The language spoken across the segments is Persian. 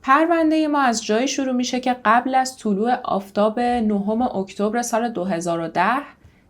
پرونده ما از جایی شروع میشه که قبل از طلوع آفتاب 9 اکتبر سال 2010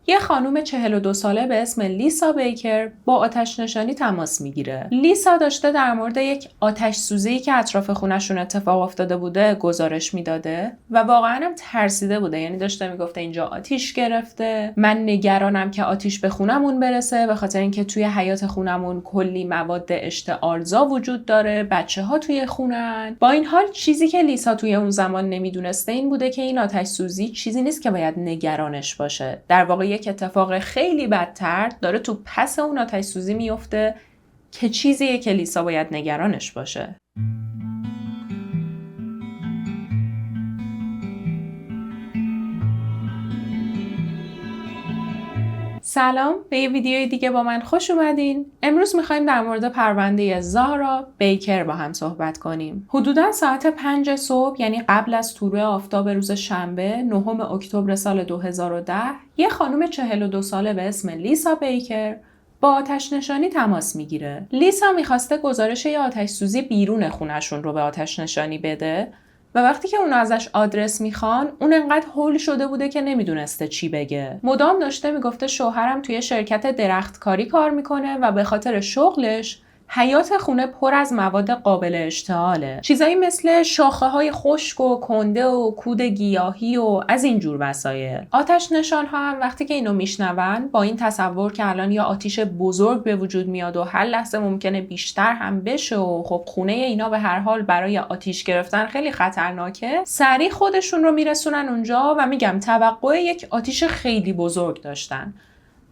یه خانم 42 ساله به اسم لیسا بیکر با آتش نشانی تماس میگیره. لیسا داشته در مورد یک آتش سوزی که اطراف خونشون اتفاق افتاده بوده گزارش میداده و واقعا هم ترسیده بوده. یعنی داشته میگفته اینجا آتیش گرفته، من نگرانم که آتیش به خونمون برسه، به خاطر اینکه توی حیاط خونمون کلی مواد اشتعالزا وجود داره، بچه‌ها توی خونن. با این حال چیزی که لیسا توی اون زمان نمیدونسته این بوده که این آتش سوزی چیزی نیست که باید نگرانش باشه. در واقع یک اتفاق خیلی بدتر داره تو پس اون آتش سوزی میفته که چیزیه که لیسا باید نگرانش باشه. سلام، به یه ویدیوی دیگه با من خوش اومدین. امروز میخوایم در مورد پرونده زارا بیکر با هم صحبت کنیم. حدوداً ساعت 5 صبح، یعنی قبل از طلوع آفتاب روز شنبه 9 اکتبر سال 2010، یه خانم 42 ساله به اسم لیسا بیکر با آتش نشانی تماس میگیره. لیسا میخواسته گزارش یه آتش سوزی بیرون خونشون رو به آتش نشانی بده و وقتی که اونا ازش آدرس میخوان، اون انقدر هول شده بوده که نمیدونسته چی بگه. مدام داشته میگفته شوهرم توی شرکت درختکاری کار میکنه و به خاطر شغلش حیاط خونه پر از مواد قابل اشتعاله. چیزایی مثل شاخه های خشک و کنده و کود گیاهی و از این جور وسایل. آتش نشان ها هم وقتی که اینو میشنون با این تصور که الان یا آتیش بزرگ به وجود میاد و هر لحظه ممکنه بیشتر هم بشه و خب خونه اینا به هر حال برای آتیش گرفتن خیلی خطرناکه، سریع خودشون رو میرسونن اونجا و میگم توقع یک آتیش خیلی بزرگ داشتن.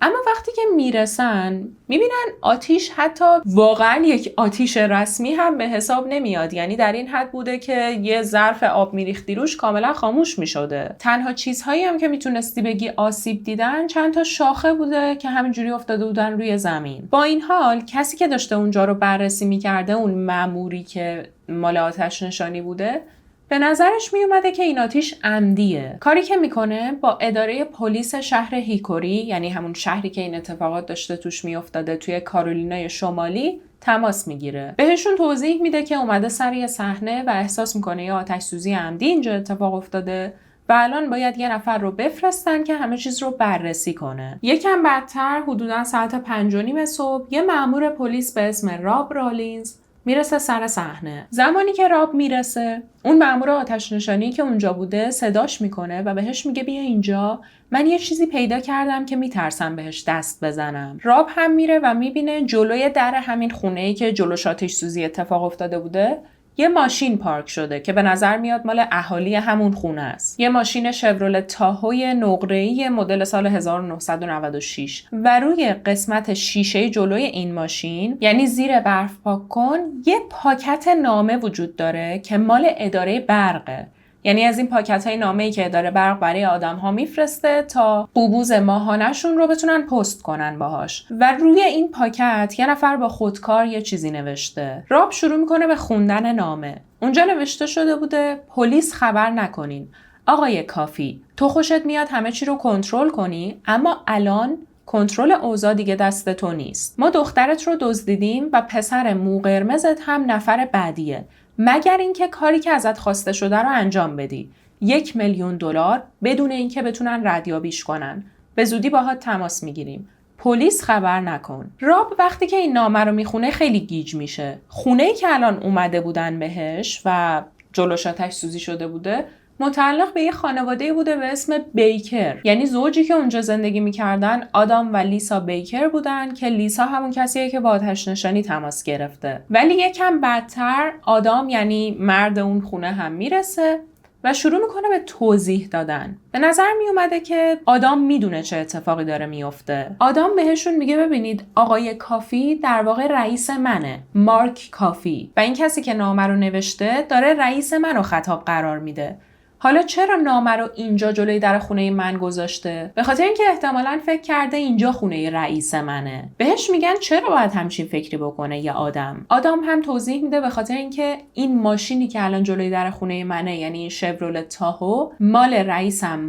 اما وقتی که میرسن میبینن آتیش حتی واقعا یک آتیش رسمی هم به حساب نمیاد. یعنی در این حد بوده که یه ظرف آب میریختی روش کاملا خاموش میشده. تنها چیزهایی هم که میتونستی بگی آسیب دیدن چند تا شاخه بوده که همینجوری افتاده بودن روی زمین. با این حال کسی که داشته اونجا رو بررسی میکرده، اون مأموری که مال آتش نشانی بوده، به نظرش می اومده که این آتیش عمدیه. کاری که میکنه با اداره پلیس شهر هیکوری، یعنی همون شهری که این اتفاقات داشته توش میافتاده توی کارولینای شمالی، تماس میگیره. بهشون توضیح میده که اومده سر یه صحنه و احساس میکنه یه آتش سوزی عمدی اینجا اتفاق افتاده و الان باید یه نفر رو بفرستن که همه چیز رو بررسی کنه. یکم بعدتر حدوداً ساعت 5:30 صبح یه مأمور پلیس به اسم راب رالینز میرسه سر صحنه. زمانی که راب میرسه، اون مأمور آتش نشانی که اونجا بوده صداش میکنه و بهش میگه بیا اینجا، من یه چیزی پیدا کردم که میترسم بهش دست بزنم. راب هم میره و میبینه جلوی در همین خونه‌ای که جلوش آتش سوزی اتفاق افتاده بوده یه ماشین پارک شده که به نظر میاد مال اهالی همون خونه است. یه ماشین شورولت تاهوی نقره‌ای مدل سال 1996 و روی قسمت شیشه جلوی این ماشین، یعنی زیر برف پاک کن، یه پاکت نامه وجود داره که مال اداره برقه. یعنی از این پاکت‌های نامه‌ای که اداره برق برای آدم‌ها میفرسته تا قبوز ماهانه‌شون رو بتونن پست کنن باهاش. و روی این پاکت یه نفر با خودکار یه چیزی نوشته. راب شروع میکنه به خوندن نامه. اونجا نوشته شده بوده پلیس خبر نکنین. آقای کافی، تو خوشت میاد همه چی رو کنترل کنی، اما الان کنترل اوضاع دیگه دست تو نیست. ما دخترت رو دزدیدیم و پسر مو قرمزت هم نفر بعدیه. مگر اینکه کاری که ازت خواسته شده رو انجام بدی. $1,000,000 بدون اینکه بتونن ردیابیش کنن. به زودی باهات تماس میگیریم. پلیس خبر نکن. راب وقتی که این نامه رو میخونه خیلی گیج میشه. خونه‌ای که الان اومده بودن بهش و جلوش آتش سوزی شده بوده متعلق به یه خانواده‌ای بوده به اسم بیکر. یعنی زوجی که اونجا زندگی میکردن آدام و لیسا بیکر بودن که لیسا همون کسیه که با آتش نشانی تماس گرفته. ولی یکم بعدتر آدام، یعنی مرد اون خونه، هم میرسه و شروع میکنه به توضیح دادن. به نظر میومده که آدام میدونه چه اتفاقی داره میفته. آدام بهشون میگه ببینید آقای کافی در واقع رئیس منه، مارک کافی، و این کسی که نامه رو نوشته داره رئیس منو خطاب قرار میده. حالا چرا نامه رو اینجا جلوی در خونه من گذاشته؟ به خاطر اینکه احتمالاً فکر کرده اینجا خونه رئیس منه. بهش میگن چرا باید همچین فکری بکنه یه آدم هم توضیح میده به خاطر اینکه این ماشینی که الان جلوی در خونه منه، یعنی این شورولت تاهو، مال رئیسم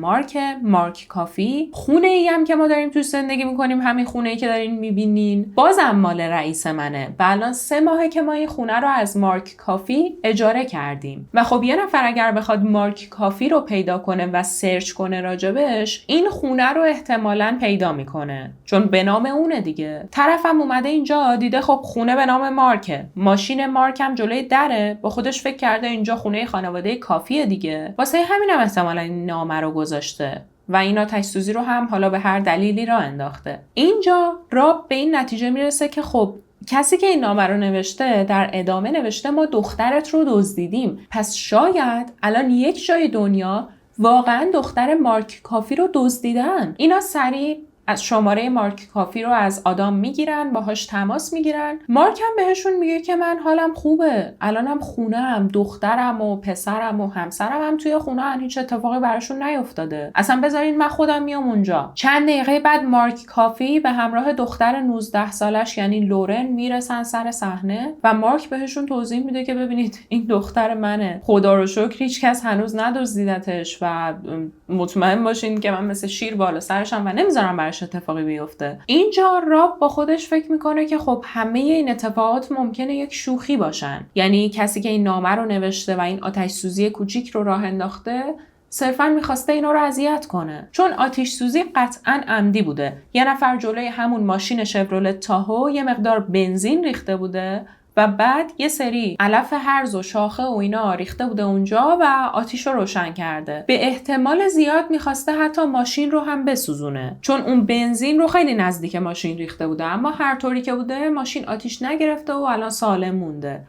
مارک کافی. خونه ای هم که ما داریم توش زندگی میکنیم، همین خونه ای که دارین میبینین، بازم مال رئیس منه و الان 3 ماهه که ما این خونه رو از مارک کافی اجاره کردیم. و خب یه نفر اگر بخواد مارک کافی رو پیدا کنه و سرچ کنه راجبش، این خونه رو احتمالاً پیدا میکنه، چون به نام اونه دیگه. طرفم اومده اینجا دیده خب خونه به نام مارکه، ماشین مارک هم جلوی دره، با خودش فکر کرده اینجا خونه خانواده کافیه دیگه، واسه همینم احتمالاً این نامه رو گذاشته و این آتش سوزی رو هم حالا به هر دلیلی راه انداخته. اینجا راب به این نتیجه میرسه که خب کسی که این نامه رو نوشته در ادامه نوشته ما دخترت رو دزدیدیم، پس شاید الان یک جای دنیا واقعا دختر مارک کافی رو دزدیدن. اینا سریع از شماره مارک کافی رو از آدام میگیرن، باهاش تماس میگیرن. مارک هم بهشون میگه که من حالم خوبه، الانم خونه‌ام، دخترم و پسرم و همسرم هم توی خونه‌ان، هیچ اتفاقی براشون نیفتاده، اصلا بذارین من خودم میام اونجا. چند دقیقه بعد مارک کافی به همراه دختر 19 سالش یعنی لورن میرسن سر صحنه و مارک بهشون توضیح میده که ببینید این دختر منه، خدا رو شکر هیچ کس هنوز ندزدیدتش و مطمئن باشین که من مثل شیر بالا سرشم و نمیذارم براش اتفاقی بیفته. اینجا راب با خودش فکر میکنه که خب همه این اتفاقات ممکنه یک شوخی باشن، یعنی کسی که این نامه رو نوشته و این آتش سوزی کوچیک رو راه انداخته صرفاً میخواسته اینا رو اذیت کنه، چون آتش سوزی قطعاً عمدی بوده. یه نفر جلوی همون ماشین شورولت تاهو یه مقدار بنزین ریخته بوده و بعد یه سری علف هرز و شاخه و اینا ریخته بوده اونجا و آتیش رو روشن کرده. به احتمال زیاد میخواسته حتی ماشین رو هم بسوزونه، چون اون بنزین رو خیلی نزدیک ماشین ریخته بوده، اما هر طوری که بوده ماشین آتیش نگرفته و الان سالم مونده.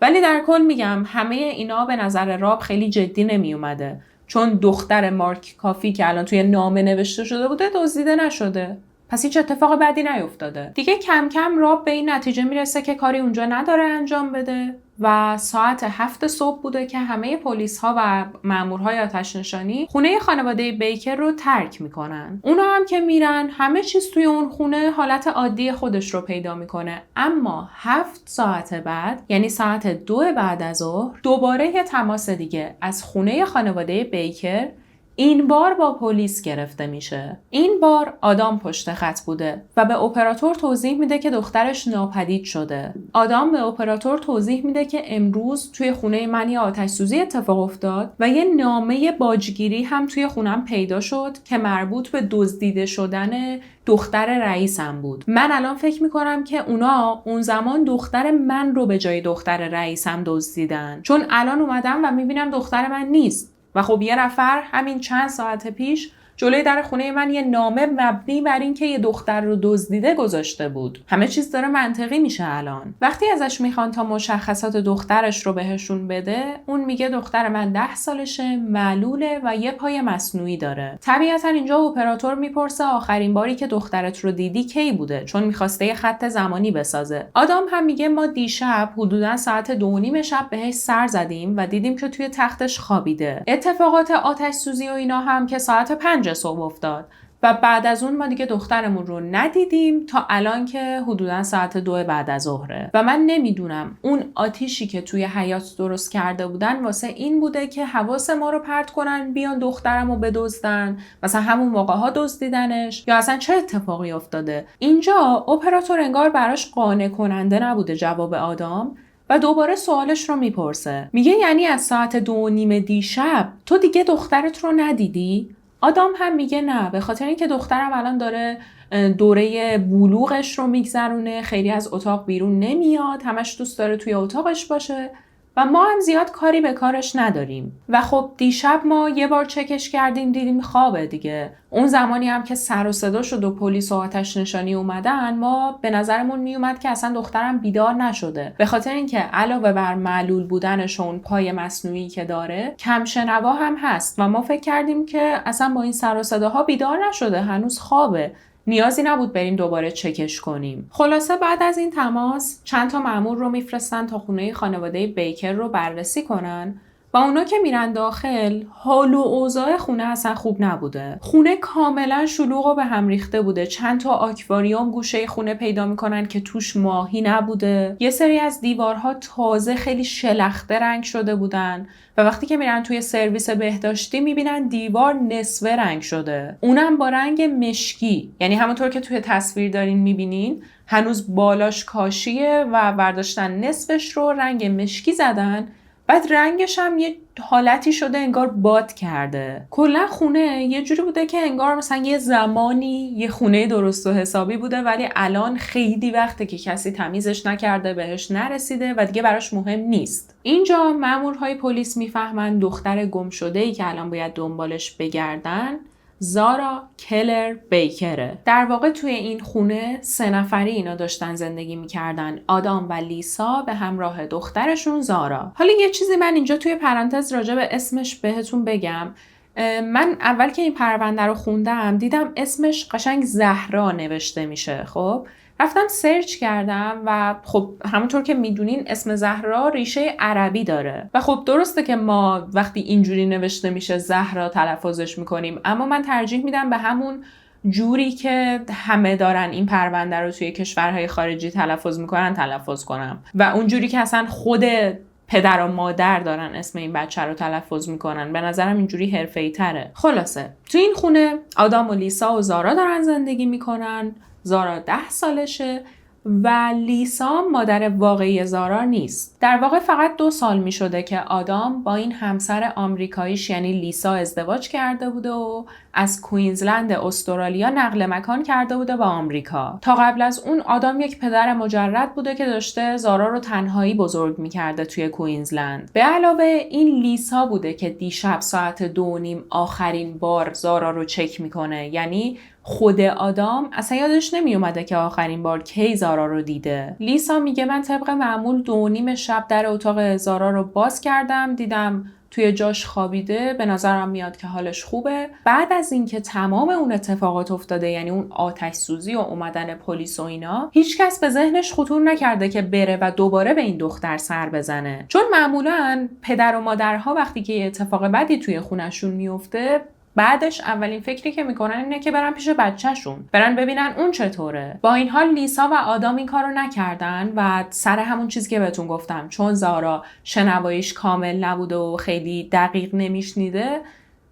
ولی در کل میگم همه اینا به نظر راب خیلی جدی نمی اومده، چون دختر مارک کافی که الان توی نامه نوشته شده بوده دزدیده نشده، پس هیچ اتفاق بدی نیفتاده. دیگه کم کم راب به این نتیجه میرسه که کاری اونجا نداره انجام بده و ساعت 7 صبح بوده که همه پلیس ها و مامورهای آتش نشانی خونه خانواده بیکر رو ترک میکنن. اونا هم که میرن همه چیز توی اون خونه حالت عادی خودش رو پیدا میکنه، اما 7 ساعت بعد یعنی ساعت 2 بعد از ظهر دوباره یه تماس دیگه از خونه خانواده بیکر، این بار با پلیس گرفته میشه. این بار آدام پشت خط بوده و به اپراتور توضیح میده که دخترش ناپدید شده. آدام به اپراتور توضیح میده که امروز توی خونه من یه آتش سوزی اتفاق افتاد و یه نامه باجگیری هم توی خونم پیدا شد که مربوط به دزدیده شدن دختر رئیسم بود. من الان فکر میکنم که اونا اون زمان دختر من رو به جای دختر رئیسم دزدیدن، چون الان اومدم و میبینم دختر من نیست. و خب یه نفر همین چند ساعت پیش جلوی در خونه من یه نامه مبنی بر این که یه دختر رو دزدیده گذاشته بود. همه چیز داره منطقی میشه الان. وقتی ازش میخوان تا مشخصات دخترش رو بهشون بده، اون میگه دختر من 10 سالشه، معلوله و یه پای مصنوعی داره. طبیعتا اینجا اپراتور میپرسه آخرین باری که دخترت رو دیدی کی بوده، چون میخواسته یه خط زمانی بسازه. آدام هم میگه ما دیشب حدودا ساعت 2:30 شب بهش سر زدیم و دیدیم که توی تختش خوابیده. اتفاقات آتش سوزی و اینا هم که ساعت 5 صبح افتاد و بعد از اون ما دیگه دخترمون رو ندیدیم تا الان که حدودا ساعت 2 بعد از ظهره. و من نمیدونم اون آتیشی که توی حیاط درست کرده بودن واسه این بوده که حواس ما رو پرت کنن بیان دخترمو بدزدن، مثلا همون موقع ها دزدیدنش، یا اصلا چه اتفاقی افتاده. اینجا اپراتور انگار براش قانع کننده نبوده جواب آدام و دوباره سوالش رو میپرسه. میگه یعنی از ساعت 2:30 دیشب تو دیگه دخترت رو ندیدی؟ آدام هم میگه نه، به خاطر اینکه دخترم الان داره دوره بلوغش رو میگذرونه، خیلی از اتاق بیرون نمیاد، همش دوست داره توی اتاقش باشه و ما هم زیاد کاری به کارش نداریم. و خب دیشب ما یه بار چکش کردیم دیدیم خوابه دیگه. اون زمانی هم که سر و صدا شد و پلیس و آتش نشانی اومدن، ما به نظرمون میومد که اصلا دخترم بیدار نشده، به خاطر اینکه علاوه بر معلول بودنش و اون پای مصنوعی که داره کم شنوا هم هست و ما فکر کردیم که اصلا با این سر و صداها بیدار نشده، هنوز خوابه، نیازی نبود بریم دوباره چکش کنیم. خلاصه بعد از این تماس چند تا مأمور رو میفرستن تا خونه خانواده بیکر رو بررسی کنن با اونا که میرن داخل، حال و اوضاع خونه اصلا خوب نبوده. خونه کاملا شلوغ و به هم ریخته بوده. چند تا آکواریوم گوشه خونه پیدا میکنن که توش ماهی نبوده. یه سری از دیوارها تازه خیلی شلخته رنگ شده بودن و وقتی که میرن توی سرویس بهداشتی میبینن دیوار نصف رنگ شده. اونم با رنگ مشکی. یعنی همونطور که توی تصویر دارین میبینین هنوز بالاش کاشیه و برداشتن نصفش رو رنگ مشکی زدن. بعد رنگش هم یه حالتی شده انگار باد کرده. کلا خونه یه جوری بوده که انگار مثلا یه زمانی یه خونه درست و حسابی بوده ولی الان خیلی وقته که کسی تمیزش نکرده، بهش نرسیده و دیگه براش مهم نیست. اینجا مامورهای پلیس میفهمن دختر گم شده‌ای که الان باید دنبالش بگردن زارا کلر بیکره. در واقع توی این خونه 3 نفری اینا داشتن زندگی میکردن، آدام و لیسا به همراه دخترشون زارا. حالا یه چیزی من اینجا توی پرانتز راجع به اسمش بهتون بگم. من اول که این پرونده رو خوندم دیدم اسمش قشنگ زهرا نوشته میشه. خب رفتم سرچ کردم و خب همونطور که میدونین اسم زهرا ریشه عربی داره و خب درسته که ما وقتی اینجوری نوشته میشه زهرا تلفظش میکنیم، اما من ترجیح میدم به همون جوری که همه دارن این پرونده رو توی کشورهای خارجی تلفظ میکنن تلفظ کنم و اون جوری که اصلا خود پدر و مادر دارن اسم این بچه رو تلفظ میکنن. به نظرم اینجوری حرفه‌ای تره. خلاصه تو این خونه آدام و لیسا و زارا دارن زندگی میکنن. زارا 10 سالشه و لیسا مادر واقعی زارا نیست. در واقع فقط 2 سال می شده که آدام با این همسر آمریکاییش یعنی لیسا ازدواج کرده بوده و از کوینزلند استرالیا نقل مکان کرده بوده به آمریکا. تا قبل از اون آدام یک پدر مجرد بوده که داشته زارا رو تنهایی بزرگ می کرده توی کوینزلند. به علاوه این لیسا بوده که دیشب ساعت 2:30 آخرین بار زارا رو چک میکنه. یعنی خود آدام اصلا یادش نمی اومده که آخرین بار کی زارا رو دیده. لیسا میگه من طبق معمول 2:30 شب در اتاق زارا رو باز کردم، دیدم توی جاش خوابیده، به نظرم میاد که حالش خوبه. بعد از اینکه تمام اون اتفاقات افتاده، یعنی اون آتش سوزی و اومدن پلیس و اینا، هیچکس به ذهنش خطور نکرده که بره و دوباره به این دختر سر بزنه. چون معمولاً پدر و مادرها وقتی که یه اتفاق بدی توی خونشون میفته بعدش اولین فکری که میکنن اینه که برن پیش بچهشون، برن ببینن اون چطوره. با این حال لیسا و آدام این کارو نکردن و سر همون چیزی که بهتون گفتم، چون زارا شنواییش کامل نبوده و خیلی دقیق نمیشنیده،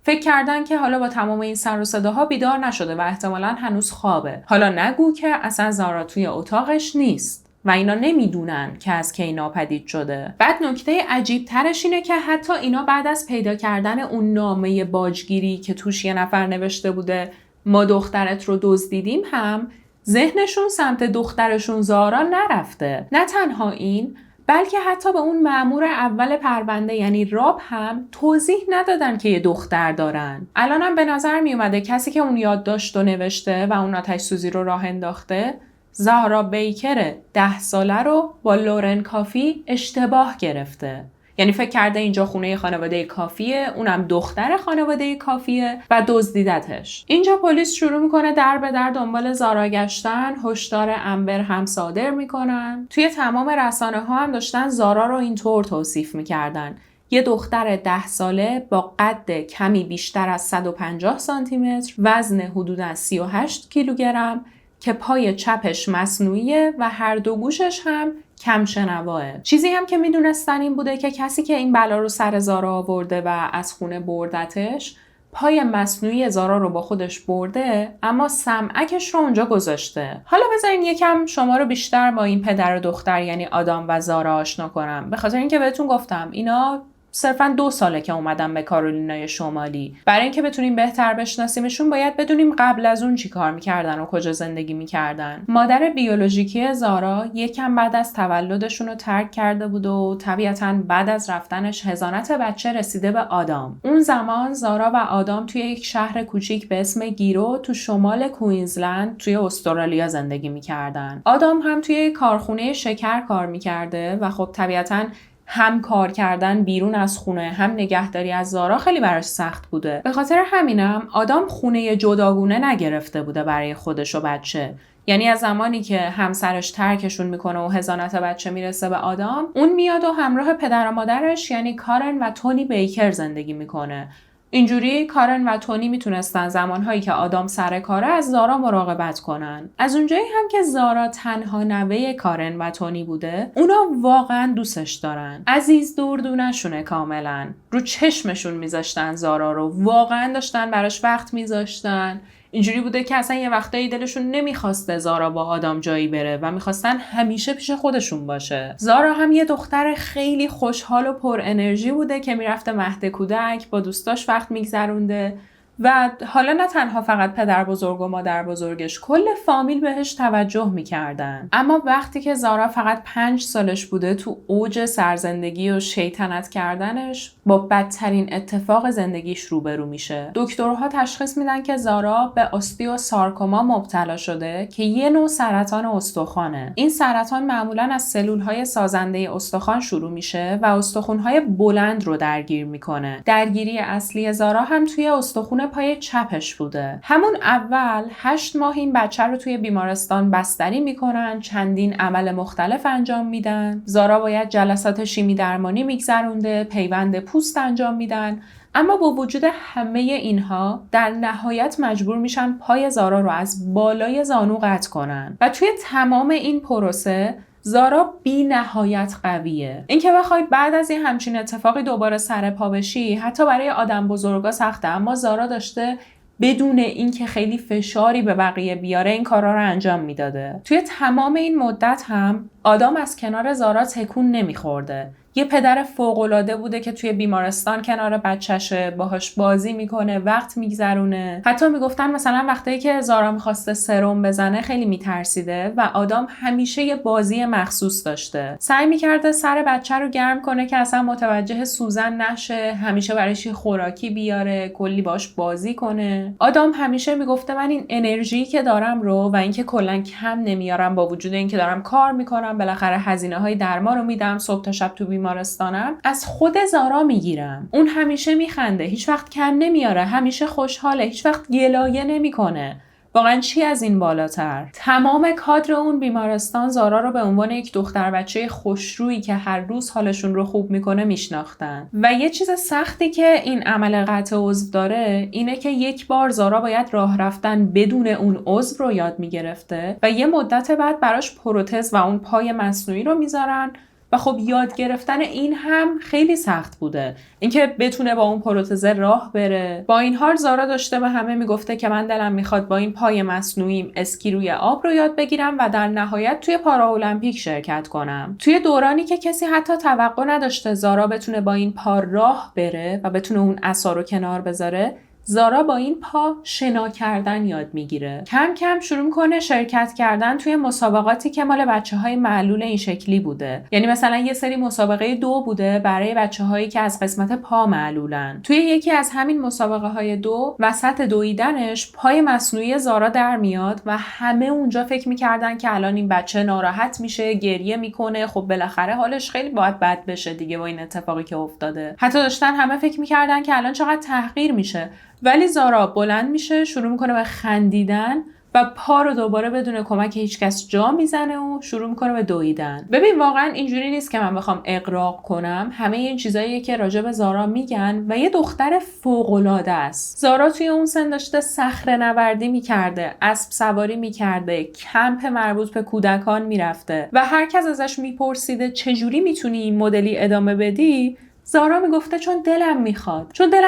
فکر کردن که حالا با تمام این سر و صداها بیدار نشده و احتمالاً هنوز خوابه. حالا نگو که اصلا زارا توی اتاقش نیست و اینا نمیدونن که از کی ناپدید شده. بعد نکته عجیب ترش اینه که حتی اینا بعد از پیدا کردن اون نامه باجگیری که توش یه نفر نوشته بوده ما دخترت رو دزدیدیم هم ذهنشون سمت دخترشون زارا نرفته. نه تنها این، بلکه حتی به اون مأمور اول پرونده یعنی راب هم توضیح ندادن که یه دختر دارن. الانم به نظر می اومده کسی که اون یادداشت رو نوشته و اون آتش سوزی رو راه انداخته زارا بیکر 10 ساله رو با لورن کافی اشتباه گرفته. یعنی فکر کرده اینجا خونه خانواده کافیه، اونم دختر خانواده کافیه و دزدیدتش. اینجا پلیس شروع میکنه در به در دنبال زارا گشتن، هشدار امبر هم صادر میکنن. توی تمام رسانه ها هم داشتن زارا رو اینطور توصیف میکردن: یه دختر 10 ساله با قد کمی بیشتر از 150 سانتی متر، وزن حدوداً 38 کیلوگرم که پای چپش مصنوعیه و هر دو گوشش هم کم شنواه. چیزی هم که میدونستن این بوده که کسی که این بلا رو سر زارا آورده و از خونه بردتش پای مصنوعی زارا رو با خودش برده اما سمعکش رو اونجا گذاشته. حالا بذارین یکم شما رو بیشتر با این پدر و دختر یعنی آدام و زارا آشنا کنم، به خاطر اینکه بهتون گفتم اینا صرفاً 2 ساله که اومدن به کارولینای شمالی. برای اینکه بتونیم بهتر بشناسیمشون باید بدونیم قبل از اون چی کار میکردن و کجا زندگی میکردن. مادر بیولوژیکی زارا یکم بعد از تولدشون رو ترک کرده بود و طبیعتاً بعد از رفتنش حضانت بچه رسیده به آدام. اون زمان زارا و آدام توی یک شهر کوچیک به اسم گیرو تو شمال کوینزلند توی استرالیا زندگی میکردن. آدام هم توی کارخونه شکر کار میکرده و خب طبیعتاً هم کار کردن بیرون از خونه هم نگهداری از زارا خیلی براش سخت بوده. به خاطر همینم آدام خونه جداگونه نگرفته بوده برای خودش و بچه. یعنی از زمانی که همسرش ترکشون میکنه و حضانت بچه میرسه به آدام، اون میاد و همراه پدر و مادرش یعنی کارن و تونی بیکر زندگی میکنه. اینجوری کارن و تونی میتونستن زمانهایی که آدام سر کاره از زارا مراقبت کنن. از اونجایی هم که زارا تنها نوه کارن و تونی بوده، اونا واقعا دوستش دارن. عزیز دردونشونه کاملا. رو چشمشون میذاشتن زارا رو، واقعا داشتن براش وقت میذاشتن. اینجوری بوده که اصلا یه وقتایی دلشون نمیخواسته زارا با آدم جایی بره و میخواستن همیشه پیش خودشون باشه. زارا هم یه دختر خیلی خوشحال و پر انرژی بوده که میرفته مهد کودک، با دوستاش وقت میگذرونده و حالا نه تنها فقط پدر بزرگ و مادر بزرگش، کل فامیل بهش توجه میکردن. اما وقتی که زارا فقط 5 سالش بوده، تو اوج سرزندگی و شیطنت کردنش با بدترین اتفاق زندگیش روبرو میشه. دکترها تشخیص میدن که زارا به استیوسارکوما مبتلا شده که یه نوع سرطان استخوانه. این سرطان معمولاً از سلولهای سازنده استخوان شروع میشه و استخوان‌های بلند رو درگیر میکنه. درگیری اصلی زارا هم توی استخوان پای چپش بوده. همون اول 8 ماه این بچه رو توی بیمارستان بستری میکنن، چندین عمل مختلف انجام میدن. زارا باید جلسات شیمی درمانی میگذرونده، پیوند پوست انجام میدن. اما با وجود همه اینها در نهایت مجبور میشن پای زارا رو از بالای زانو قطع کنن و توی تمام این پروسه زارا بی نهایت قویه. این که بخوای بعد از این همچین اتفاقی دوباره سر پا بشی حتی برای آدم بزرگا سخته، اما زارا داشته بدون اینکه خیلی فشاری به بقیه بیاره این کارا رو انجام میداده. توی تمام این مدت هم آدم از کنار زارا تکون نمیخورده. یه پدر فوق‌العاده بوده که توی بیمارستان کنار بچه‌شه، باهاش بازی میکنه، وقت میگذرونه. حتی میگفتن مثلا وقتی که زارا میخواسته سرم بزنه خیلی میترسیده و آدم همیشه یه بازی مخصوص داشته. سعی میکرده سر بچه رو گرم کنه که اصلا متوجه سوزن نشه، همیشه برایش خوراکی بیاره، کلی باش بازی کنه. آدم همیشه میگفته من این انرژی که دارم رو و اینکه کلا کم نمیارم، با وجود اینکه دارم کار میکنم، بالاخره هزینه‌های درمان رو میدم، صبح تا شب تو بیمارستانم، از خود زارا میگیرم. اون همیشه میخنده، هیچ وقت کم نمیاره، همیشه خوشحاله، هیچ وقت گلایه نمیکنه. واقعا چی از این بالاتر؟ تمام کادر اون بیمارستان زارا رو به عنوان یک دختر بچه خوشرویی که هر روز حالشون رو خوب میکنه میشناختن. و یه چیز سختی که این عمل قطع عضو داره اینه که یک بار زارا باید راه رفتن بدون اون عضو رو یاد میگرفته و یه مدت بعد براش پروتز و اون پای مصنوعی رو میذارن و خب یاد گرفتن این هم خیلی سخت بوده، اینکه بتونه با اون پروتز راه بره. با این حال زارا داشته به همه میگفته که من دلم میخواد با این پای مصنوعیم اسکی روی آب رو یاد بگیرم و در نهایت توی پاراولمپیک شرکت کنم. توی دورانی که کسی حتی توقع نداشته زارا بتونه با این پا راه بره و بتونه اون عصا رو کنار بذاره، زارا با این پا شنا کردن یاد میگیره. کم کم شروع میکنه شرکت کردن توی مسابقاتی که مال بچه‌های معلول این شکلی بوده. یعنی مثلا یه سری مسابقه 2 بوده برای بچه‌هایی که از قسمت پا معلولن. توی یکی از همین مسابقه های 2 وسط دویدنش پای مصنوعی زارا در میاد و همه اونجا فکر میکردن که الان این بچه ناراحت میشه، گریه میکنه، خب بالاخره حالش خیلی باید بد بشه دیگه با این اتفاقی که افتاده. حتی داشتن همه فکر میکردن که الان چقدر تحقیر میشه. ولی زارا بلند میشه، شروع میکنه به خندیدن و پا رو دوباره بدون کمک هیچ کس جا میزنه و شروع میکنه به دویدن. ببین واقعا اینجوری نیست که من بخوام اغراق کنم، همه این چیزاییه که راجع به زارا میگن و یه دختر فوق‌العاده است. زارا توی اون سن داشته صخره‌نوردی میکرده، اسب سواری میکرده، کمپ مربوط به کودکان میرفته و هر کس ازش میپرسیده چجوری میتونی این مدلی ادامه بدی، زارا میگفته چون دلم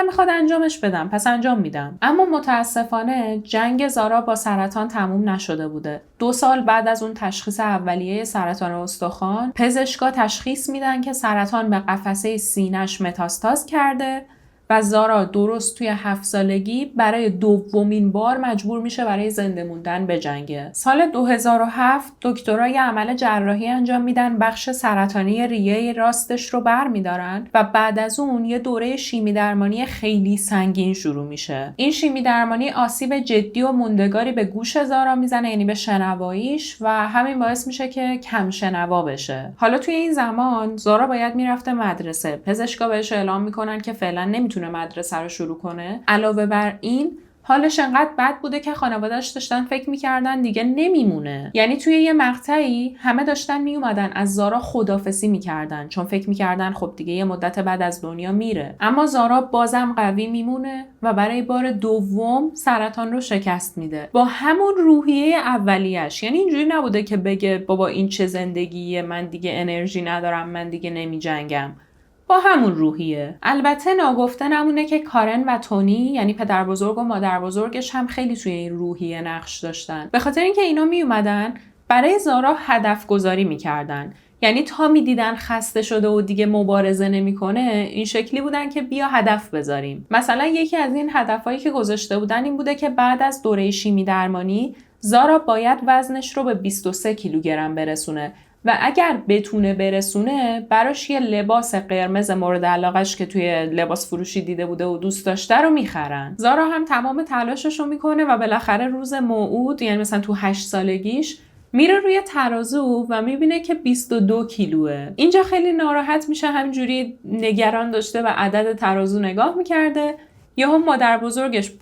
میخواد انجامش بدم، پس انجام میدم. اما متاسفانه جنگ زارا با سرطان تموم نشده بوده. 2 سال بعد از اون تشخیص اولیه سرطان استخوان، پزشکا تشخیص میدن که سرطان به قفسه سینه‌اش متاستاز کرده و زارا درست توی 7 سالگی برای دومین بار مجبور میشه برای زنده موندن بجنگه. سال 2007 دکترها یه عمل جراحی انجام میدن، بخش سرطانی ریه راستش رو برمیدارن و بعد از اون یه دوره شیمی درمانی خیلی سنگین شروع میشه. این شیمی درمانی آسیب جدی و موندگاری به گوش زارا میزنه، یعنی به شنواییش، و همین باعث میشه که کم شنوا بشه. حالا توی این زمان زارا باید میرفته مدرسه. پزشکا بهش اعلام میکنن که فعلا نمیتونه مدرسه رو شروع کنه. علاوه بر این حالش انقدر بد بوده که خانواده‌اش داشتن فکر میکردن دیگه نمیمونه. یعنی توی یه مقطعی همه داشتن میومدن از زارا خداحافظی میکردن، چون فکر میکردن خب دیگه یه مدت بعد از دنیا میره. اما زارا بازم قوی میمونه و برای بار دوم سرطان رو شکست میده با همون روحیه اولیش. یعنی اینجوری نبوده که بگه بابا این چه زندگیه، من دیگه انرژی ندارم، من دیگه نمیجنگم. با همون روحیه. البته ناگفته نمونه که کارن و تونی، یعنی پدر بزرگ و مادر بزرگش، هم خیلی توی این روحیه نقش داشتن، به خاطر اینکه اینا می اومدن برای زارا هدف گذاری میکردن. یعنی تا میدیدن خسته شده و دیگه مبارزه نمیکنه، این شکلی بودن که بیا هدف بذاریم. مثلا یکی از این هدفایی که گذاشته بودن این بوده که بعد از دوره شیمی درمانی زارا باید وزنش رو به 23 کیلوگرم برسونه و اگر بتونه برسونه براش یه لباس قرمز مورد علاقش که توی لباس فروشی دیده بوده و دوست داشته رو میخرن. زارا هم تمام تلاشش رو میکنه و بالاخره روز موعود، یعنی مثلا تو 8 سالگیش، میره روی ترازو و میبینه که 22 کیلوه. اینجا خیلی ناراحت میشه، همینجوری نگران داشته و عدد ترازو نگاه میکرده. یهو مادر بزرگش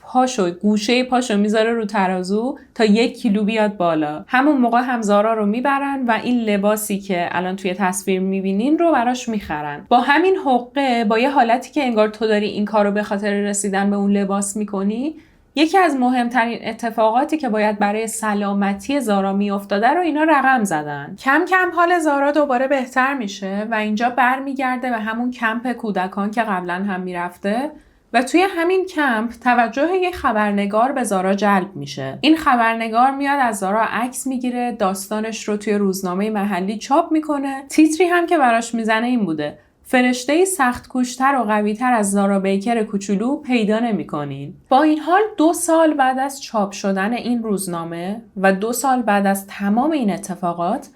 گوشه پاشو میذاره رو ترازو تا 1 کیلو بیاد بالا. همون موقع هم زارا رو میبرن و این لباسی که الان توی تصویر میبینین رو براش میخرن. با همین حقه، با یه حالتی که انگار تو داری این کارو به خاطر رسیدن به اون لباس میکنی، یکی از مهمترین اتفاقاتی که باید برای سلامتی زارا میافتاده رو اینا رقم زدن. کم کم حال زارا دوباره بهتر میشه و اینجا برمیگرده به همون کمپ کودکان که قبلا هم میرفته و توی همین کمپ توجه یک خبرنگار به زارا جلب میشه. این خبرنگار میاد از زارا عکس میگیره، داستانش رو توی روزنامه محلی چاپ میکنه. تیتری هم که براش میزنه این بوده: فرشته سخت کوشتر و قویتر از زارا بیکر کوچولو پیدا نمی‌کنین. با این حال 2 سال بعد از چاپ شدن این روزنامه و 2 سال بعد از تمام این اتفاقات،